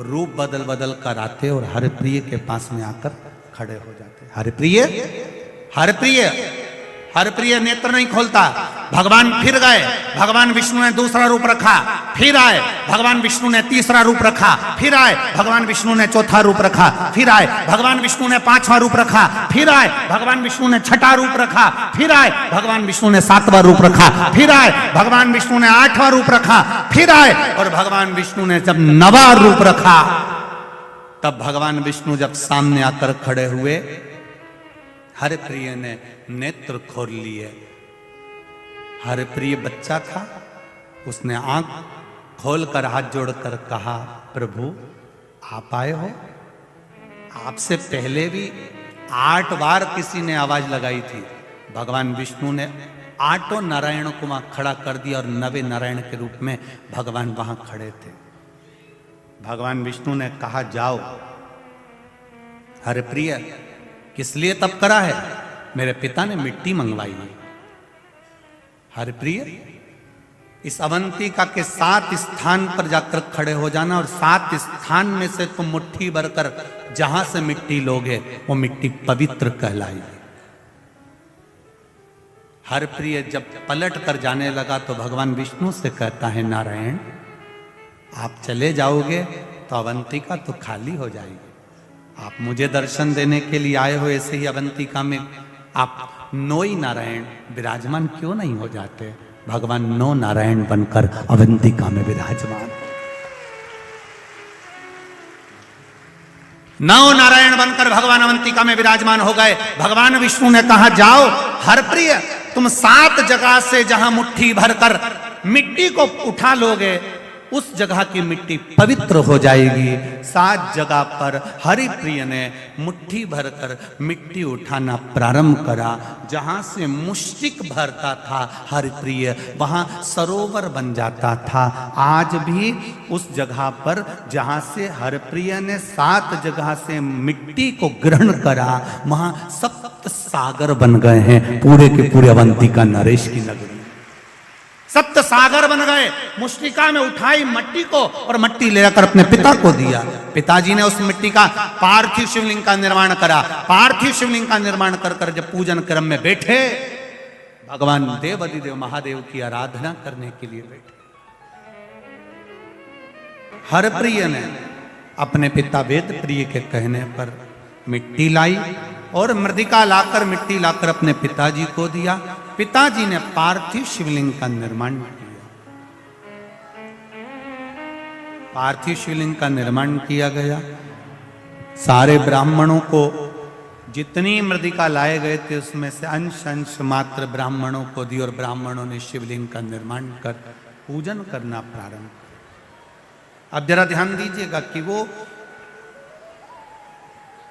रूप बदल बदल कर आते और हर प्रिय के पास में आकर खड़े हो जाते। हर प्रिय, हर प्रिय, हर प्रिय नेत्र नहीं खोलता। भगवान फिर गए, भगवान विष्णु ने दूसरा रूप रखा, फिर आए, भगवान विष्णु ने तीसरा रूप रखा, फिर आए, भगवान विष्णु ने चौथा रूप रखा, फिर आए, भगवान विष्णु ने 5वां रूप रखा, फिर आए, भगवान विष्णु ने 6ठा रूप रखा, फिर आए, भगवान विष्णु ने 7वां रूप रखा, फिर आए, भगवान विष्णु ने 8वां रूप रखा, फिर आए, और भगवान विष्णु ने जब 9वां रूप रखा तब भगवान विष्णु जब सामने आकर खड़े हुए, हर प्रिय ने नेत्र खोल लिए। हर प्रिय बच्चा था, उसने आंख खोलकर हाथ जोड़कर कहा, प्रभु आप आए हो। आपसे पहले भी 8 बार किसी ने आवाज लगाई थी। भगवान विष्णु ने 8 नारायण को वहां खड़ा कर दिया और 9वें नारायण के रूप में भगवान वहां खड़े थे। भगवान विष्णु ने कहा, जाओ। हर प्रिय किस लिए तप करा है? मेरे पिता ने मिट्टी मंगवाई है। हर प्रिय इस अवंतिका के 7 स्थान पर जाकर खड़े हो जाना और 7 स्थान में से तुम मुट्ठी भरकर जहां से मिट्टी लोगे वो मिट्टी पवित्र कहलाएगी। हरप्रिय जब पलट कर जाने लगा तो भगवान विष्णु से कहता है, नारायण आप चले जाओगे तो अवंतिका तो खाली हो जाएगी। आप मुझे दर्शन देने के लिए आए हो, ऐसे ही अवंतिका में आप नोई नारायण विराजमान क्यों नहीं हो जाते? भगवान नो नारायण बनकर अवंतिका में विराजमान, नौ नारायण बनकर भगवान अवंतिका में विराजमान हो गए। भगवान विष्णु ने कहा, जाओ हरप्रिय, तुम 7 जगह से जहां मुट्ठी भरकर मिट्टी को उठा लोगे उस जगह की मिट्टी पवित्र हो जाएगी। 7 जगह पर हरिप्रिय ने मुट्ठी भरकर मिट्टी उठाना प्रारंभ करा। जहां से मुष्टिक भरता था हरिप्रिय, वहां सरोवर बन जाता था। आज भी उस जगह पर जहां से हरिप्रिय ने 7 जगह से मिट्टी को ग्रहण करा, वहां 7 सागर बन गए हैं। पूरे के पूरे अवंतिका नरेश की नगरी 7 सागर बन गए। मुष्टिका में उठाई मट्टी को और मट्टी लेकर अपने पिता को दिया। पिताजी ने उस मिट्टी का पार्थिव शिवलिंग का निर्माण करा। पार्थिव शिवलिंग का निर्माण कर कर जब पूजन क्रम में बैठे, भगवान देवाधिदेव महादेव की आराधना करने के लिए बैठे। हरप्रिय ने अपने पिता वेद प्रिय के कहने पर मिट्टी लाई और मृदिका लाकर मिट्टी लाकर अपने पिताजी को दिया। पिताजी ने पार्थिव शिवलिंग का निर्माण किया। पार्थिव शिवलिंग का निर्माण किया गया। सारे ब्राह्मणों को जितनी मृदिका लाए गए थे उसमें से अंश अंश मात्र ब्राह्मणों को दी और ब्राह्मणों ने शिवलिंग का निर्माण कर पूजन करना प्रारंभ किया। अब जरा ध्यान दीजिएगा कि वो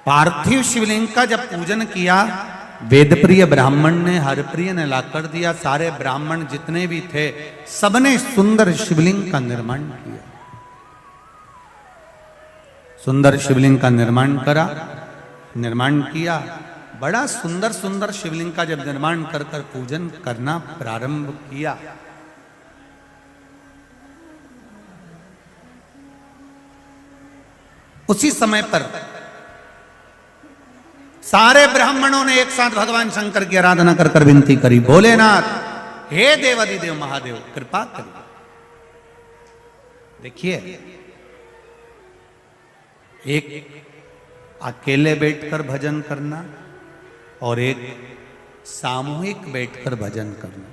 पार्थिव शिवलिंग का जब पूजन किया, वेदप्रिय ब्राह्मण ने हरप्रिय ने लाकर दिया। सारे ब्राह्मण जितने भी थे सबने सुंदर शिवलिंग का निर्माण किया। सुंदर शिवलिंग का निर्माण करा, निर्माण किया। बड़ा सुंदर सुंदर शिवलिंग का जब निर्माण कर कर पूजन करना प्रारंभ किया, उसी समय पर सारे ब्राह्मणों ने एक साथ भगवान शंकर की आराधना कर कर विनती करी, भोलेनाथ, हे देवाधिदेव महादेव, कृपा करिए। देखिए, एक अकेले बैठकर भजन करना और एक सामूहिक बैठकर भजन करना,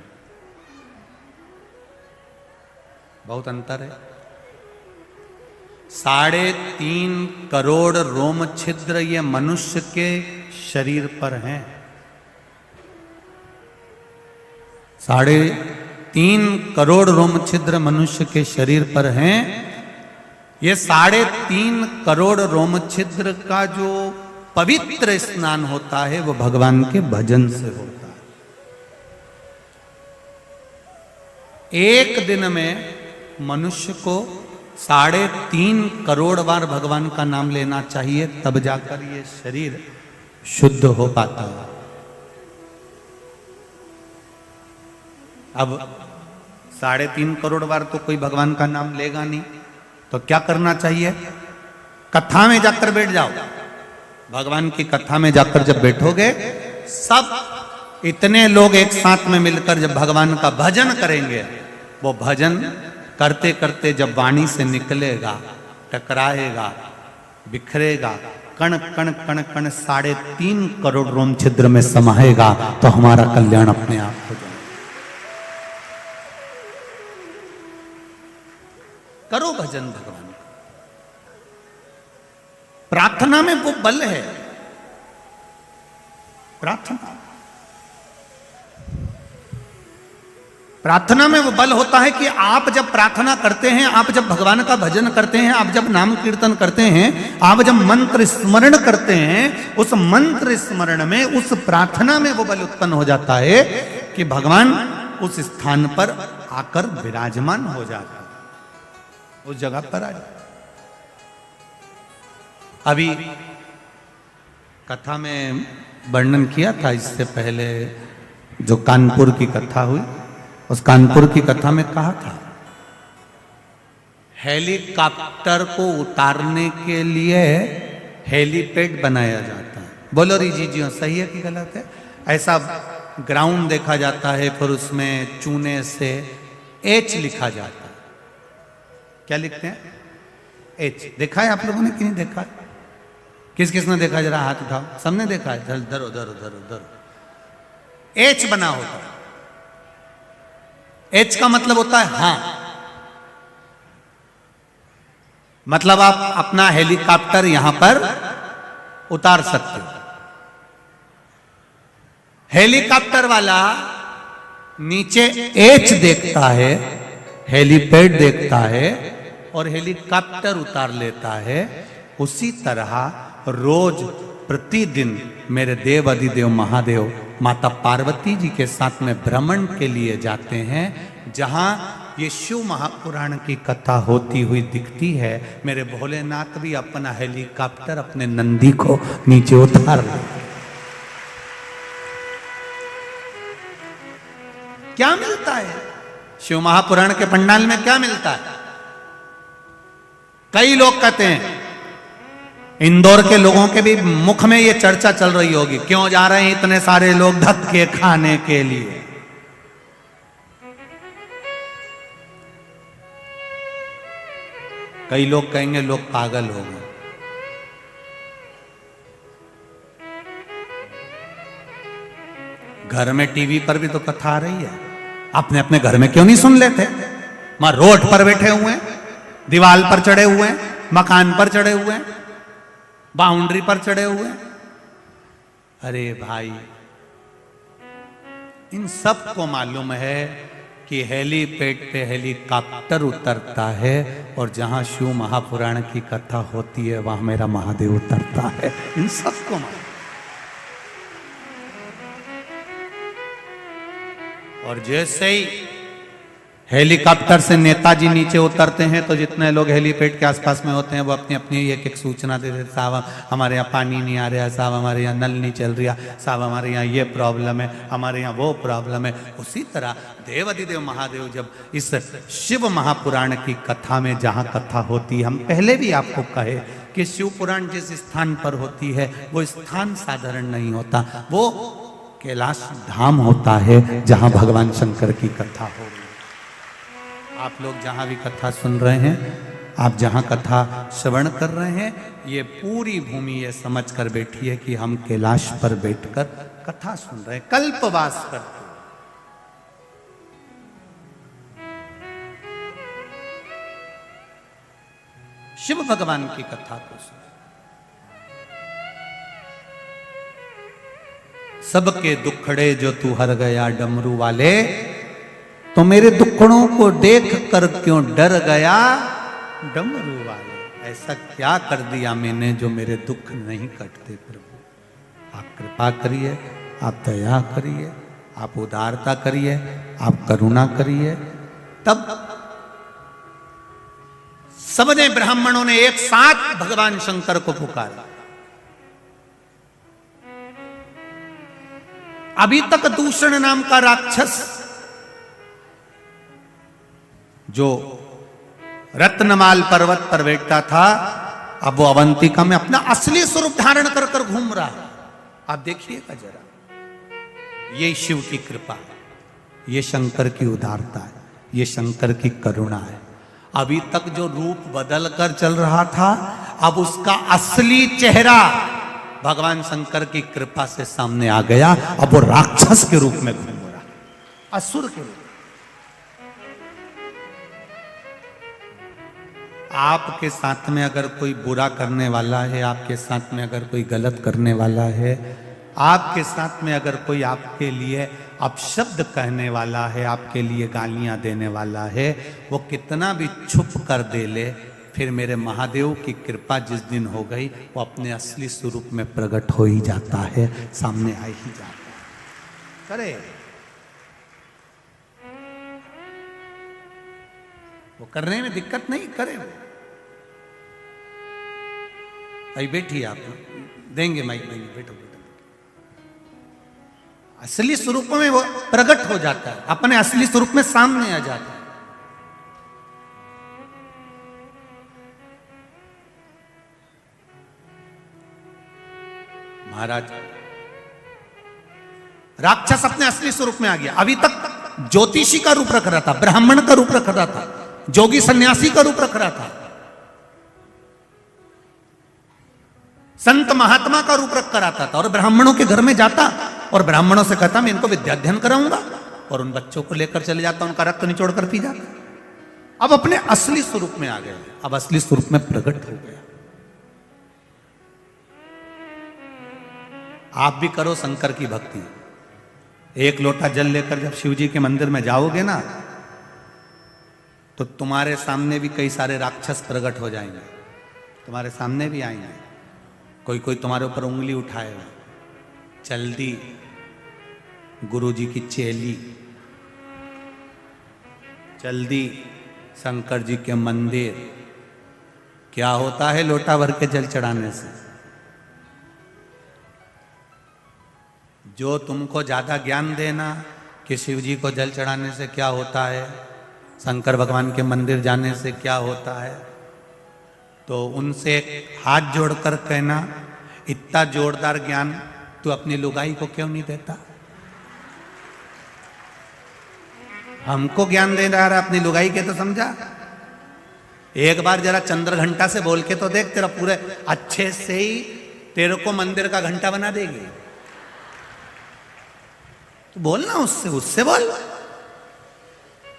बहुत अंतर है। 3.5 करोड़ रोम छिद्र ये मनुष्य के शरीर पर हैं। 3.5 करोड़ रोम छिद्र मनुष्य के शरीर पर हैं। ये 3.5 करोड़ रोम छिद्र का जो पवित्र स्नान होता है वो भगवान के भजन से होता है। एक दिन में मनुष्य को 3.5 करोड़ बार भगवान का नाम लेना चाहिए, तब जाकर ये शरीर शुद्ध हो पाता है। अब 3.5 करोड़ बार तो कोई भगवान का नाम लेगा नहीं, तो क्या करना चाहिए? कथा में जाकर बैठ जाओ। भगवान की कथा में जाकर जब बैठोगे, सब इतने लोग एक साथ में मिलकर जब भगवान का भजन करेंगे, वो भजन करते करते जब वाणी से निकलेगा, टकराएगा, बिखरेगा, कण कण कण कण 3.5 करोड़ रोम छिद्र में समाएगा, तो हमारा कल्याण अपने आप हो जाएगा। करो भजन भगवान का। प्रार्थना में वो बल है। प्रार्थना में वो बल होता है कि आप जब प्रार्थना करते हैं, आप जब भगवान का भजन करते हैं, आप जब नाम कीर्तन करते हैं, आप जब मंत्र स्मरण करते हैं, उस मंत्र स्मरण में, उस प्रार्थना में वो बल उत्पन्न हो जाता है कि भगवान उस स्थान पर आकर विराजमान हो जाता है, उस जगह पर आ जाता। अभी कथा में वर्णन किया था इससे पहले, जो कानपुर की कथा हुई, उस कानपुर की कथा में कहा था, हेलीकॉप्टर को उतारने के लिए हेलीपैड बनाया जाता है। बोलो रिजी जी सही है कि गलत है? ऐसा ग्राउंड देखा जाता है, फिर उसमें चूने से एच लिखा जाता है। क्या लिखते हैं? एच। देखा है आप लोगों ने कि नहीं देखा? किस किस ने देखा? जरा हाथ उठाओ। सबने देखा है? धरो धरो धरो धरो। एच बना होता है। एच का मतलब होता है हां, मतलब आप अपना हेलीकॉप्टर यहां पर उतार सकते हो। हेलीकॉप्टर वाला नीचे एच देखता है, हेलीपैड देखता है और हेलीकॉप्टर उतार लेता है। उसी तरह रोज प्रतिदिन मेरे देव अधिदेव महादेव माता पार्वती जी के साथ में भ्रमण के लिए जाते हैं। जहां ये शिव महापुराण की कथा होती हुई दिखती है, मेरे भोलेनाथ भी अपना हेलीकॉप्टर अपने नंदी को नीचे उतार लेते। क्या मिलता है शिव महापुराण के पंडाल में? क्या मिलता है? कई लोग कहते हैं, इंदौर के लोगों के भी मुख में ये चर्चा चल रही होगी, क्यों जा रहे हैं इतने सारे लोग धक्के खाने के लिए? कई लोग कहेंगे लोग पागल हो गए। घर में टीवी पर भी तो कथा आ रही है, अपने अपने घर में क्यों नहीं सुन लेते? मां रोड पर बैठे हुए हैं, दीवार पर चढ़े हुए हैं, मकान पर चढ़े हुए हैं, बाउंड्री पर चढ़े हुए हैं। अरे भाई, इन सब को मालूम है कि हेलीपैड पे हेलीकॉप्टर उतरता है और जहां शिव महापुराण की कथा होती है वहां मेरा महादेव उतरता है। इन सबको मालूम। और जैसे ही हेलीकॉप्टर से नेताजी नीचे उतरते हैं तो जितने लोग हेलीपैड के आसपास में होते हैं वो अपनी अपनी एक एक सूचना दे देते, साहब हमारे यहाँ पानी नहीं आ रहा, साहब हमारे यहाँ नल नहीं चल रहा, साहब हमारे यहाँ ये प्रॉब्लम है, हमारे यहाँ वो प्रॉब्लम है। उसी तरह देवाधिदेव महादेव जब इस शिव महापुराण की कथा में जहाँ कथा होती है, हम पहले भी आपको कहे कि शिव पुराण जिस स्थान पर होती है वो स्थान साधारण नहीं होता, वो कैलाश धाम होता है जहाँ भगवान शंकर की कथा हो रही है। आप लोग जहां भी कथा सुन रहे हैं, आप जहां कथा श्रवण कर रहे हैं, ये पूरी भूमि ये समझ कर बैठी है कि हम कैलाश पर बैठकर कथा सुन रहे हैं, कल्पवास करते हैं। शिव भगवान की कथा को सुन, सबके दुखड़े जो तू हर गया डमरू वाले, तो मेरे दुखड़ों को देख कर क्यों डर गया डमरू वाले? ऐसा क्या कर दिया मैंने जो मेरे दुख नहीं कटते? प्रभु आप कृपा करिए, आप दया करिए, आप उदारता करिए, आप करुणा करिए। तब सबने ब्राह्मणों ने एक साथ भगवान शंकर को पुकारा। अभी तक दूषण नाम का राक्षस जो रत्नमाल पर्वत पर बैठता था, अब वो अवंतिका में अपना असली स्वरूप धारण कर कर घूम रहा है। आप देखिएगा जरा, ये शिव की कृपा है, ये शंकर की उदारता है, ये शंकर की करुणा है। अभी तक जो रूप बदल कर चल रहा था, अब उसका असली चेहरा भगवान शंकर की कृपा से सामने आ गया। अब वो राक्षस के रूप में घूम रहा, असुर के रूप। आपके साथ में अगर कोई बुरा करने वाला है, आपके साथ में अगर कोई गलत करने वाला है, आपके साथ में अगर कोई आपके लिए अपशब्द कहने वाला है, आपके लिए गालियां देने वाला है, वो कितना भी छुप कर दे ले, फिर मेरे महादेव की कृपा जिस दिन हो गई, वो अपने असली स्वरूप में प्रकट हो ही जाता है, सामने आ ही जाता है। करे वो करने में दिक्कत नहीं, करे वो। भाई बैठिए, आप देंगे माइक, देंगे, बैठो बैठो। असली स्वरूप में वो प्रकट हो जाता है, अपने असली स्वरूप में सामने आ जाता है। महाराज राक्षस अपने असली स्वरूप में आ गया। अभी तक ज्योतिषी का रूप रख रहा था, ब्राह्मण का रूप रख रहा था, जोगी सन्यासी का रूप रख रहा था, संत महात्मा का रूप रख कर आता था और ब्राह्मणों के घर में जाता और ब्राह्मणों से कहता मैं इनको विद्याध्ययन कराऊंगा, और उन बच्चों को लेकर चले जाता, उनका रक्त निचोड़ कर पी जाता। अब अपने असली स्वरूप में आ गया, अब असली स्वरूप में प्रकट हो गया। आप भी करो शंकर की भक्ति। एक लोटा जल लेकर जब शिव जी के मंदिर में जाओगे ना, तो तुम्हारे सामने भी कई सारे राक्षस प्रकट हो जाएंगे, तुम्हारे सामने भी आएंगे। कोई कोई तुम्हारे ऊपर उंगली उठाएगा, चल दी गुरु जी की चेली, चल दी शंकर जी के मंदिर। क्या होता है लोटा भर के जल चढ़ाने से? जो तुमको ज्यादा ज्ञान देना कि शिव जी को जल चढ़ाने से क्या होता है, शंकर भगवान के मंदिर जाने से क्या होता है, तो उनसे हाथ जोड़कर कहना इतना जोरदार ज्ञान तू अपनी लुगाई को क्यों नहीं देता? हमको ज्ञान दे रहा है, अपनी लुगाई के तो समझा। एक बार जरा चंद्र घंटा से बोल के तो देख, तेरा पूरे अच्छे से ही तेरे को मंदिर का घंटा बना देगी। तो बोलना उससे बोल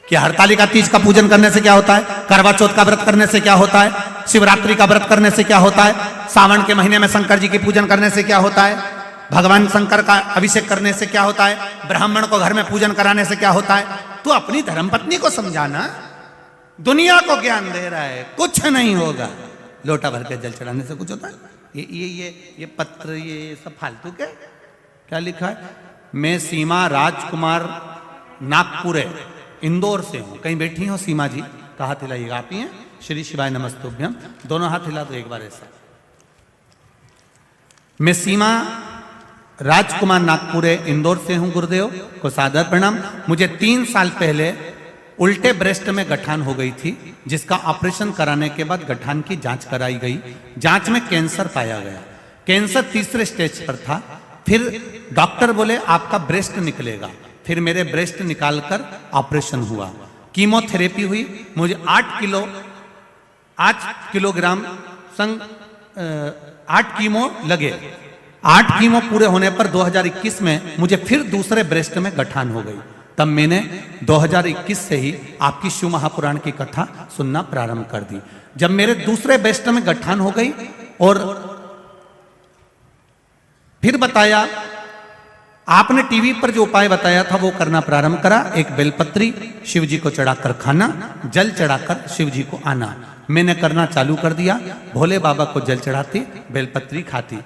कि हरतालिका तीज का पूजन करने से क्या होता है, करवा चौथ का व्रत करने से क्या होता है, शिवरात्रि का व्रत करने से क्या होता है, सावन के महीने में शंकर जी की पूजन करने से क्या होता है, भगवान शंकर का अभिषेक करने से क्या होता है, ब्राह्मण को घर में पूजन कराने से क्या होता है। तू अपनी धर्मपत्नी को समझाना, दुनिया को ज्ञान दे रहा है, कुछ नहीं होगा। लोटा भर के जल चढ़ाने से कुछ होता है? ये पत्र ये सब फालतू के क्या लिखा है? मैं सीमा राजकुमार नागपुर इंदौर से हूं। कहीं बैठी हो सीमा जी? तो हाथ हिलाइएगा। आप ही हैं? श्री शिवाय नमस्तुभ्यम। दोनों हाथ हिला दो एक बार ऐसा। मैं सीमा राजकुमार नागपुर इंदौर से हूं। गुरुदेव को सादर प्रणाम। मुझे 3 साल पहले उल्टे ब्रेस्ट में गठान हो गई थी, जिसका ऑपरेशन कराने के बाद गठान की जांच कराई गई। जांच में कैंसर पाया गया। कैंसर 3रे स्टेज पर था। फिर डॉक्टर बोले आपका ब्रेस्ट निकलेगा। फिर मेरे ब्रेस्ट निकालकर ऑपरेशन हुआ। कीमोथेरेपी हुई। मुझे 8 किलोग्राम संग 8 कीमो लगे। 8 कीमो पूरे होने पर 2021 में मुझे फिर दूसरे ब्रेस्ट में गठान हो गई। तब मैंने 2021 से ही आपकी शिव महापुराण की कथा सुनना प्रारंभ कर दी। जब मेरे दूसरे ब्रेस्ट में गठान हो गई और फिर बताया, आपने टीवी पर जो उपाय बताया था वो करना प्रारंभ करा। एक बेलपत्री शिव जी को चढ़ाकर खाना, जल चढ़ाकर शिव जी को आना। मैंने करना चालू कर दिया। भोले बाबा को जल चढ़ाती, बेलपत्री खाती,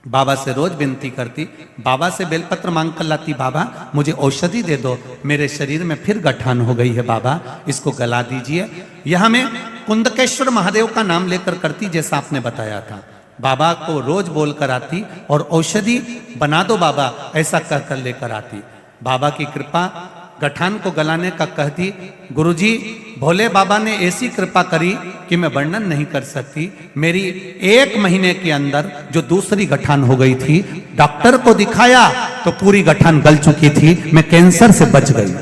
बाबा से रोज विनती करती, बाबा से बेलपत्र मांग कर लाती, बाबा मुझे औषधि दे दो, मेरे शरीर में फिर गठान हो गई है, बाबा इसको गला दीजिए। यह मैं कुंदकेश्वर महादेव का नाम लेकर करती, जैसा आपने बताया था। बाबा को रोज बोल कर आती और औषधि बना दो बाबा, ऐसा कहकर लेकर आती। बाबा की कृपा गठान को गलाने का कहती। गुरुजी भोले बाबा ने ऐसी कृपा करी कि मैं वर्णन नहीं कर सकती। मेरी 1 महीने के अंदर जो दूसरी गठान हो गई थी, डॉक्टर को दिखाया तो पूरी गठान गल चुकी थी। मैं कैंसर से बच गई।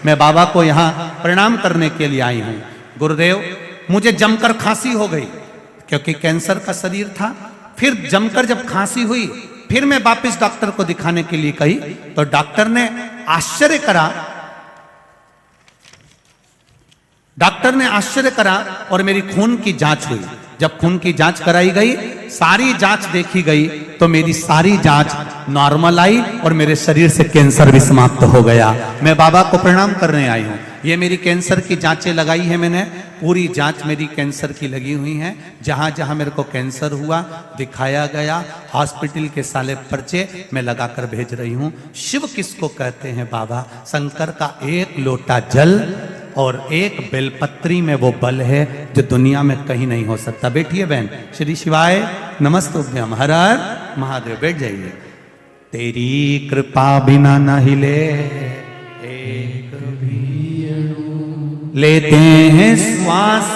मैं बाबा को यहाँ प्रणाम करने के लिए आई हूँ। गुरुदेव मुझे जमकर खांसी हो गई, क्योंकि कैंसर का शरीर था। फिर जमकर जब खांसी हुई, फिर मैं वापस डॉक्टर को दिखाने के लिए गई, तो डॉक्टर ने आश्चर्य करा और मेरी खून की जांच हुई। जब खून की जांच कराई गई, सारी जांच देखी गई, तो मेरी सारी जांच नॉर्मल आई और मेरे शरीर से कैंसर भी समाप्त हो गया। मैं बाबा को प्रणाम करने आई हूँ। ये मेरी कैंसर की जांचें लगाई है मैंने, पूरी जांच मेरी कैंसर की लगी हुई है। जहां जहां मेरे को कैंसर हुआ दिखाया गया, हॉस्पिटल के साले पर्चे मैं लगाकर भेज रही हूँ। शिव किसको कहते हैं बाबा? शंकर का 1 लोटा जल और 1 बेलपत्री में वो बल है जो दुनिया में कहीं नहीं हो सकता। बैठिए बहन। श्री शिवाय नमस्तुभ्यम। हर हर महादेव। बैठ जाइए। तेरी कृपा बिना न हिले एक भी अणु, लेते हैं श्वास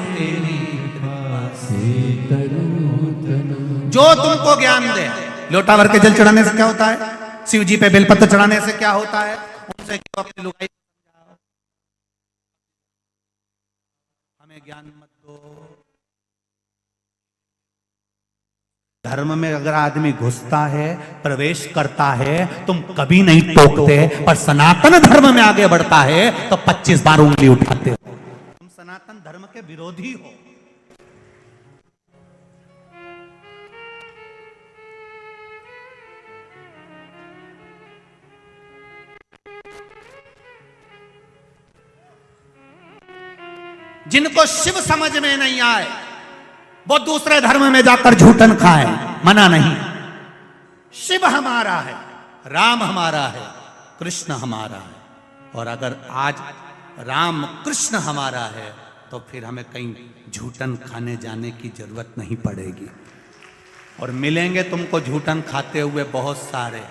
तेरी कृपा से तनु तनु। जो तुमको ज्ञान दे, लोटा भर के जल चढ़ाने से क्या होता है, शिव जी पे बेलपत्र चढ़ाने से क्या होता है, उनसे क्यों अपनी लुगाई, हमें ज्ञान मत दो। धर्म में अगर आदमी घुसता है, प्रवेश करता है, तुम कभी नहीं टोकते, पर सनातन धर्म में आगे बढ़ता है तो 25 बार उंगली उठाते हो। तुम सनातन धर्म के विरोधी हो। जिनको शिव समझ में नहीं आए वो दूसरे धर्म में जाकर झूठन खाए, मना नहीं। शिव हमारा है, राम हमारा है, कृष्ण हमारा है। और अगर आज राम कृष्ण हमारा है तो फिर हमें कहीं झूठन खाने जाने की जरूरत नहीं पड़ेगी। और मिलेंगे तुमको झूठन खाते हुए बहुत सारे।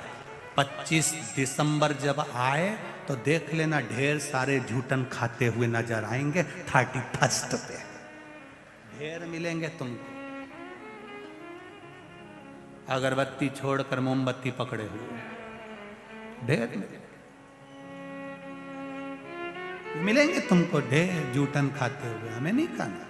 25 दिसंबर जब आए तो देख लेना, ढेर सारे झूठन खाते हुए नजर आएंगे 31 पे। ढेर मिलेंगे तुमको। अगरबत्ती छोड़कर मोमबत्ती पकड़े हुए ढेर मिलेंगे तुमको, ढेर जूठन खाते हुए। हमें नहीं खाना,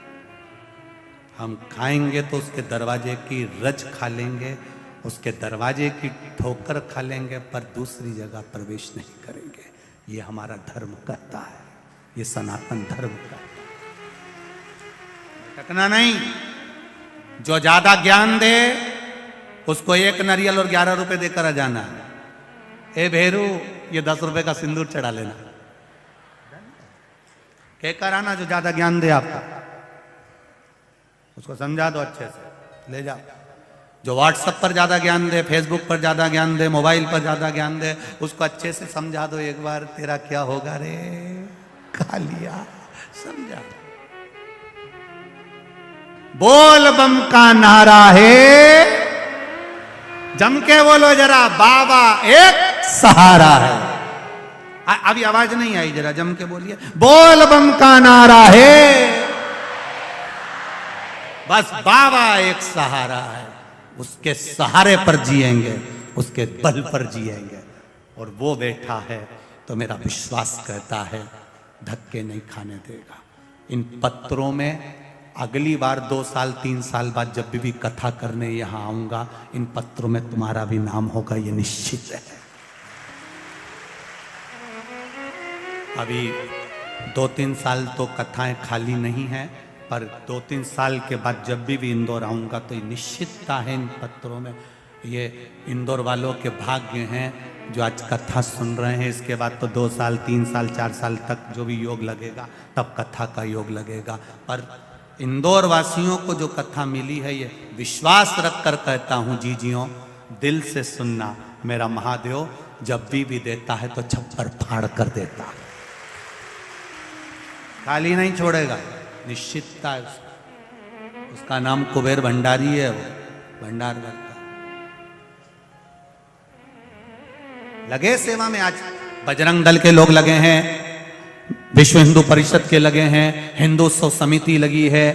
हम खाएंगे तो उसके दरवाजे की रज खा लेंगे, उसके दरवाजे की ठोकर खा लेंगे, पर दूसरी जगह प्रवेश नहीं करेंगे। ये हमारा धर्म कहता है, ये सनातन धर्म कहता है। टकना नहीं। जो ज्यादा ज्ञान दे उसको 1 नारियल और 11 रुपए देकर आ जाना। ए भेरू, ये 10 रुपए का सिंदूर चढ़ा लेना। कहकर आना जो ज्यादा ज्ञान दे आपका, उसको समझा दो अच्छे से, ले जाओ। जो व्हाट्सएप पर ज्यादा ज्ञान दे, फेसबुक पर ज्यादा ज्ञान दे, मोबाइल पर ज्यादा ज्ञान दे, उसको अच्छे से समझा दो एक बार, तेरा क्या होगा रे, खा लिया। समझा। बोल बम का नारा है, जम के बोलो जरा, बाबा एक सहारा है। अभी आवाज नहीं आई, जरा जम के बोलिए। बोल बम का नारा है, बस बाबा एक सहारा है। उसके सहारे पर जिएंगे, उसके बल पर जिएंगे। और वो बैठा है तो मेरा विश्वास कहता है धक्के नहीं खाने देगा। इन पत्रों में अगली बार 2 साल 3 साल बाद जब भी कथा करने यहां आऊंगा, इन पत्रों में तुम्हारा भी नाम होगा, ये निश्चित है। अभी 2-3 साल तो कथाएं खाली नहीं है, पर 2-3 साल के बाद जब भी इंदौर आऊंगा तो ये निश्चितता है इन पत्रों में। ये इंदौर वालों के भाग्य हैं जो आज कथा सुन रहे हैं। इसके बाद तो 2 साल 3 साल 4 साल तक जो भी योग लगेगा तब कथा का योग लगेगा। पर इंदौर वासियों को जो कथा मिली है, ये विश्वास रखकर कहता हूं जीजियों, दिल से सुनना। मेरा महादेव जब भी देता है तो छप्पर फाड़ कर देता, खाली नहीं छोड़ेगा, निश्चितता है उसका नाम कुबेर भंडारी है, वो भंडार करता। लगे सेवा में, आज बजरंग दल के लोग लगे हैं, विश्व हिंदू परिषद के लगे हैं, हिंदू उत्सव समिति लगी है,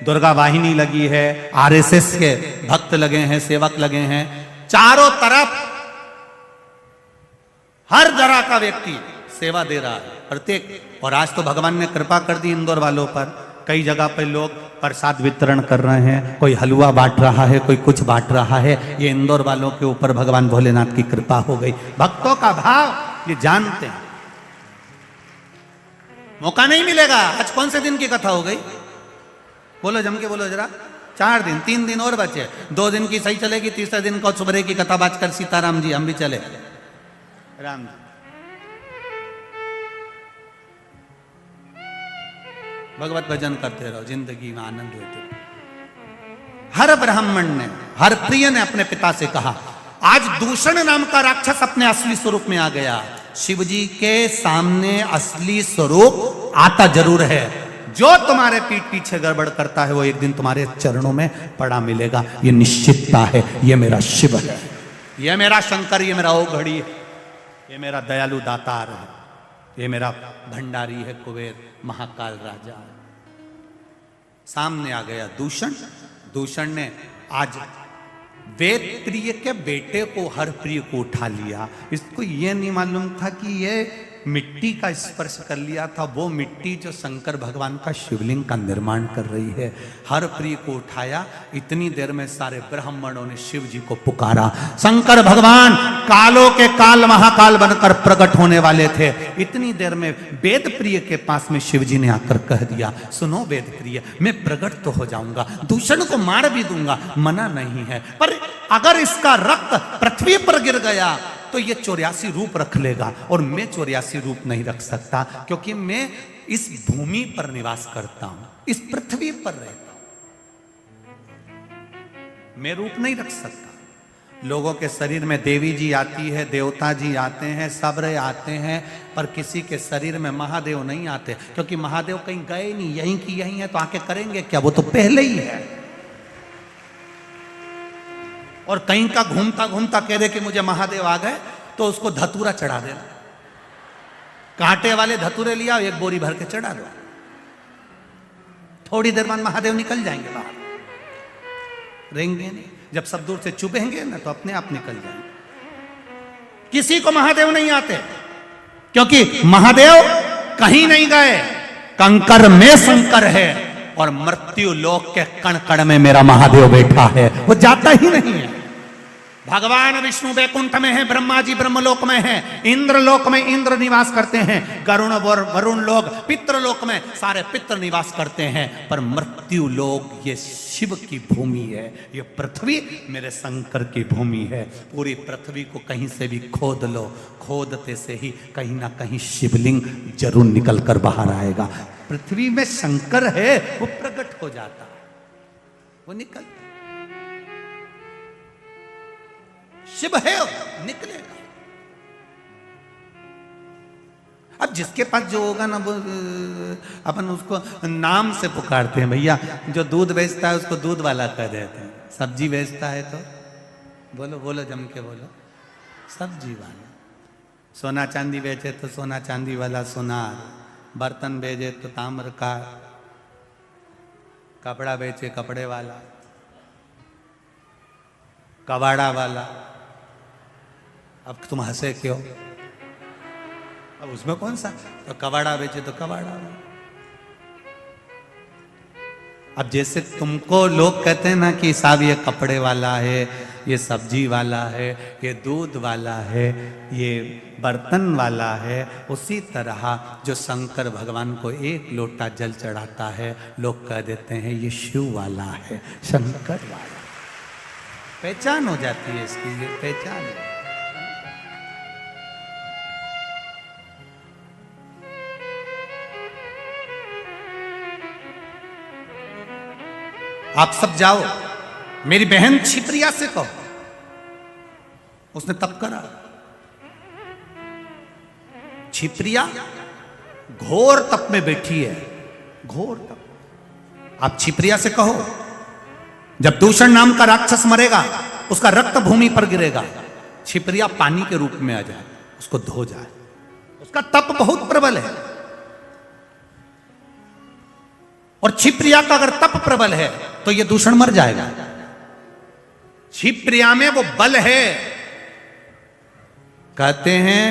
दुर्गा वाहिनी लगी है, आरएसएस के भक्त लगे हैं, सेवक लगे हैं। चारों तरफ हर तरह का व्यक्ति सेवा दे रहा है, प्रत्येक। और आज तो भगवान ने कृपा कर दी इंदौर वालों पर, कई जगह पर लोग प्रसाद वितरण कर रहे हैं, कोई हलवा बांट रहा है, कोई कुछ बांट रहा है। ये इंदौर वालों के ऊपर भगवान भोलेनाथ की कृपा हो गई। भक्तों का भाव ये जानते हैं। मौका नहीं मिलेगा। आज कौन से दिन की कथा हो गई, बोलो जम के बोलो जरा। 4 दिन, 3 दिन और बचे। 2 दिन की सही चलेगी, तीसरे दिन को सुबह की कथा बाजकर सीताराम जी हम भी चले। राम जी भगवत भजन करते रहो, जिंदगी में आनंद लेते रहो। हर ब्राह्मण ने, हर प्रिय ने अपने पिता से कहा, आज दूषण नाम का राक्षस अपने असली स्वरूप में आ गया। शिव जी के सामने असली स्वरूप आता जरूर है। जो तुम्हारे पीठ पीछे गड़बड़ करता है वो एक दिन तुम्हारे चरणों में पड़ा मिलेगा, ये निश्चितता है। ये मेरा शिव है। ये मेरा शंकर, ये मेरा ओघड़ी है, ये मेरा दयालु दातार है, ये मेरा भंडारी है, कुबेर महाकाल राजा है। सामने आ गया दूषण। दूषण ने आज वेद प्रिय के बेटे को, हर प्रिय को उठा लिया। इसको ये नहीं मालूम था कि ये मिट्टी का स्पर्श कर लिया था, वो मिट्टी जो शंकर भगवान का शिवलिंग का निर्माण कर रही है। हर प्रिय को उठाया। इतनी देर में सारे ब्राह्मणों ने शिव जी को पुकारा। शंकर भगवान कालों के काल महाकाल बनकर प्रकट होने वाले थे। इतनी देर में वेद प्रिय के पास में शिव जी ने आकर कह दिया, सुनो वेद प्रिय, मैं प्रकट तो हो जाऊंगा, दूषण को मार भी दूंगा, मना नहीं है, पर अगर इसका रक्त पृथ्वी पर गिर गया तो ये 84 रूप रख लेगा, और मैं 84 रूप नहीं रख सकता, क्योंकि मैं इस भूमि पर निवास करता हूं, इस पृथ्वी पर रहता हूं, मैं रूप नहीं रख सकता। लोगों के शरीर में देवी जी आती है, देवता जी आते हैं, सब्र आते हैं, पर किसी के शरीर में महादेव नहीं आते, क्योंकि महादेव कहीं गए नहीं, यहीं की यहीं है, तो आके करेंगे क्या, वो तो पहले ही है। और कहीं का घूमता घूमता कह दे कि मुझे महादेव आ गए, तो उसको धतूरा चढ़ा देना, कांटे वाले धतूरे लिया, एक बोरी भर के चढ़ा दो, थोड़ी देर बाद महादेव निकल जाएंगे बाहर, रहेंगे नहीं। जब सब दूर से चुभेंगे ना तो अपने आप निकल जाएंगे। किसी को महादेव नहीं आते, क्योंकि महादेव कहीं नहीं गए, कंकर में शंकर है, और मृत्यु लोक के कण कण में मेरा महादेव बैठा है, वो जाता ही नहीं है। भगवान विष्णु वैकुंठ में है, ब्रह्मा जी ब्रह्मलोक में है, इंद्र लोक में इंद्र निवास करते हैं, गरुण वरुण लोक, पितृ लोक में सारे पितृ निवास करते हैं, पर मृत्यु लोक ये शिव की भूमि है, ये पृथ्वी मेरे शंकर की भूमि है। पूरी पृथ्वी को कहीं से भी खोद लो, खोदते से ही कहीं ना कहीं शिवलिंग जरूर निकल कर बाहर आएगा। पृथ्वी में शंकर है, वो प्रकट हो जाता है, वो निकल, शिव है, निकलेगा। अब जिसके पास जो होगा ना, वो अपन उसको नाम से पुकारते हैं। भैया जो दूध बेचता है उसको दूध वाला कह देते हैं, सब्जी बेचता है तो बोलो बोलो जम के बोलो, सब्जी वाला। सोना चांदी बेचे तो सोना चांदी वाला सोनार, बर्तन बेचे तो ताम्र का, कपड़ा बेचे कपड़े वाला, कबाड़ा वाला। अब तुम हंसे क्यों, अब उसमें कौन सा, तो कबाड़ा बेचे तो कबाड़ा वाला। अब जैसे तुमको लोग कहते हैं ना कि साहब ये कपड़े वाला है, ये सब्जी वाला है, ये दूध वाला है, ये बर्तन वाला है, उसी तरह जो शंकर भगवान को एक लोटा जल चढ़ाता है, लोग कह देते हैं ये शिव वाला है, शंकर वाला। पहचान हो जाती है इसकी, ये पहचान है। आप सब जाओ, मेरी बहन छिप्रिया से कहो, उसने तप करा। छिप्रिया घोर तप में बैठी है, घोर तप। आप छिप्रिया से कहो, जब दूषण नाम का राक्षस मरेगा, उसका रक्त भूमि पर गिरेगा, छिप्रिया पानी के रूप में आ जाए, उसको धो जाए। उसका तप बहुत प्रबल है, और छिप्रिया का अगर तप प्रबल है तो ये दूषण मर जाएगा। छिप्रिया में वो बल है, कहते हैं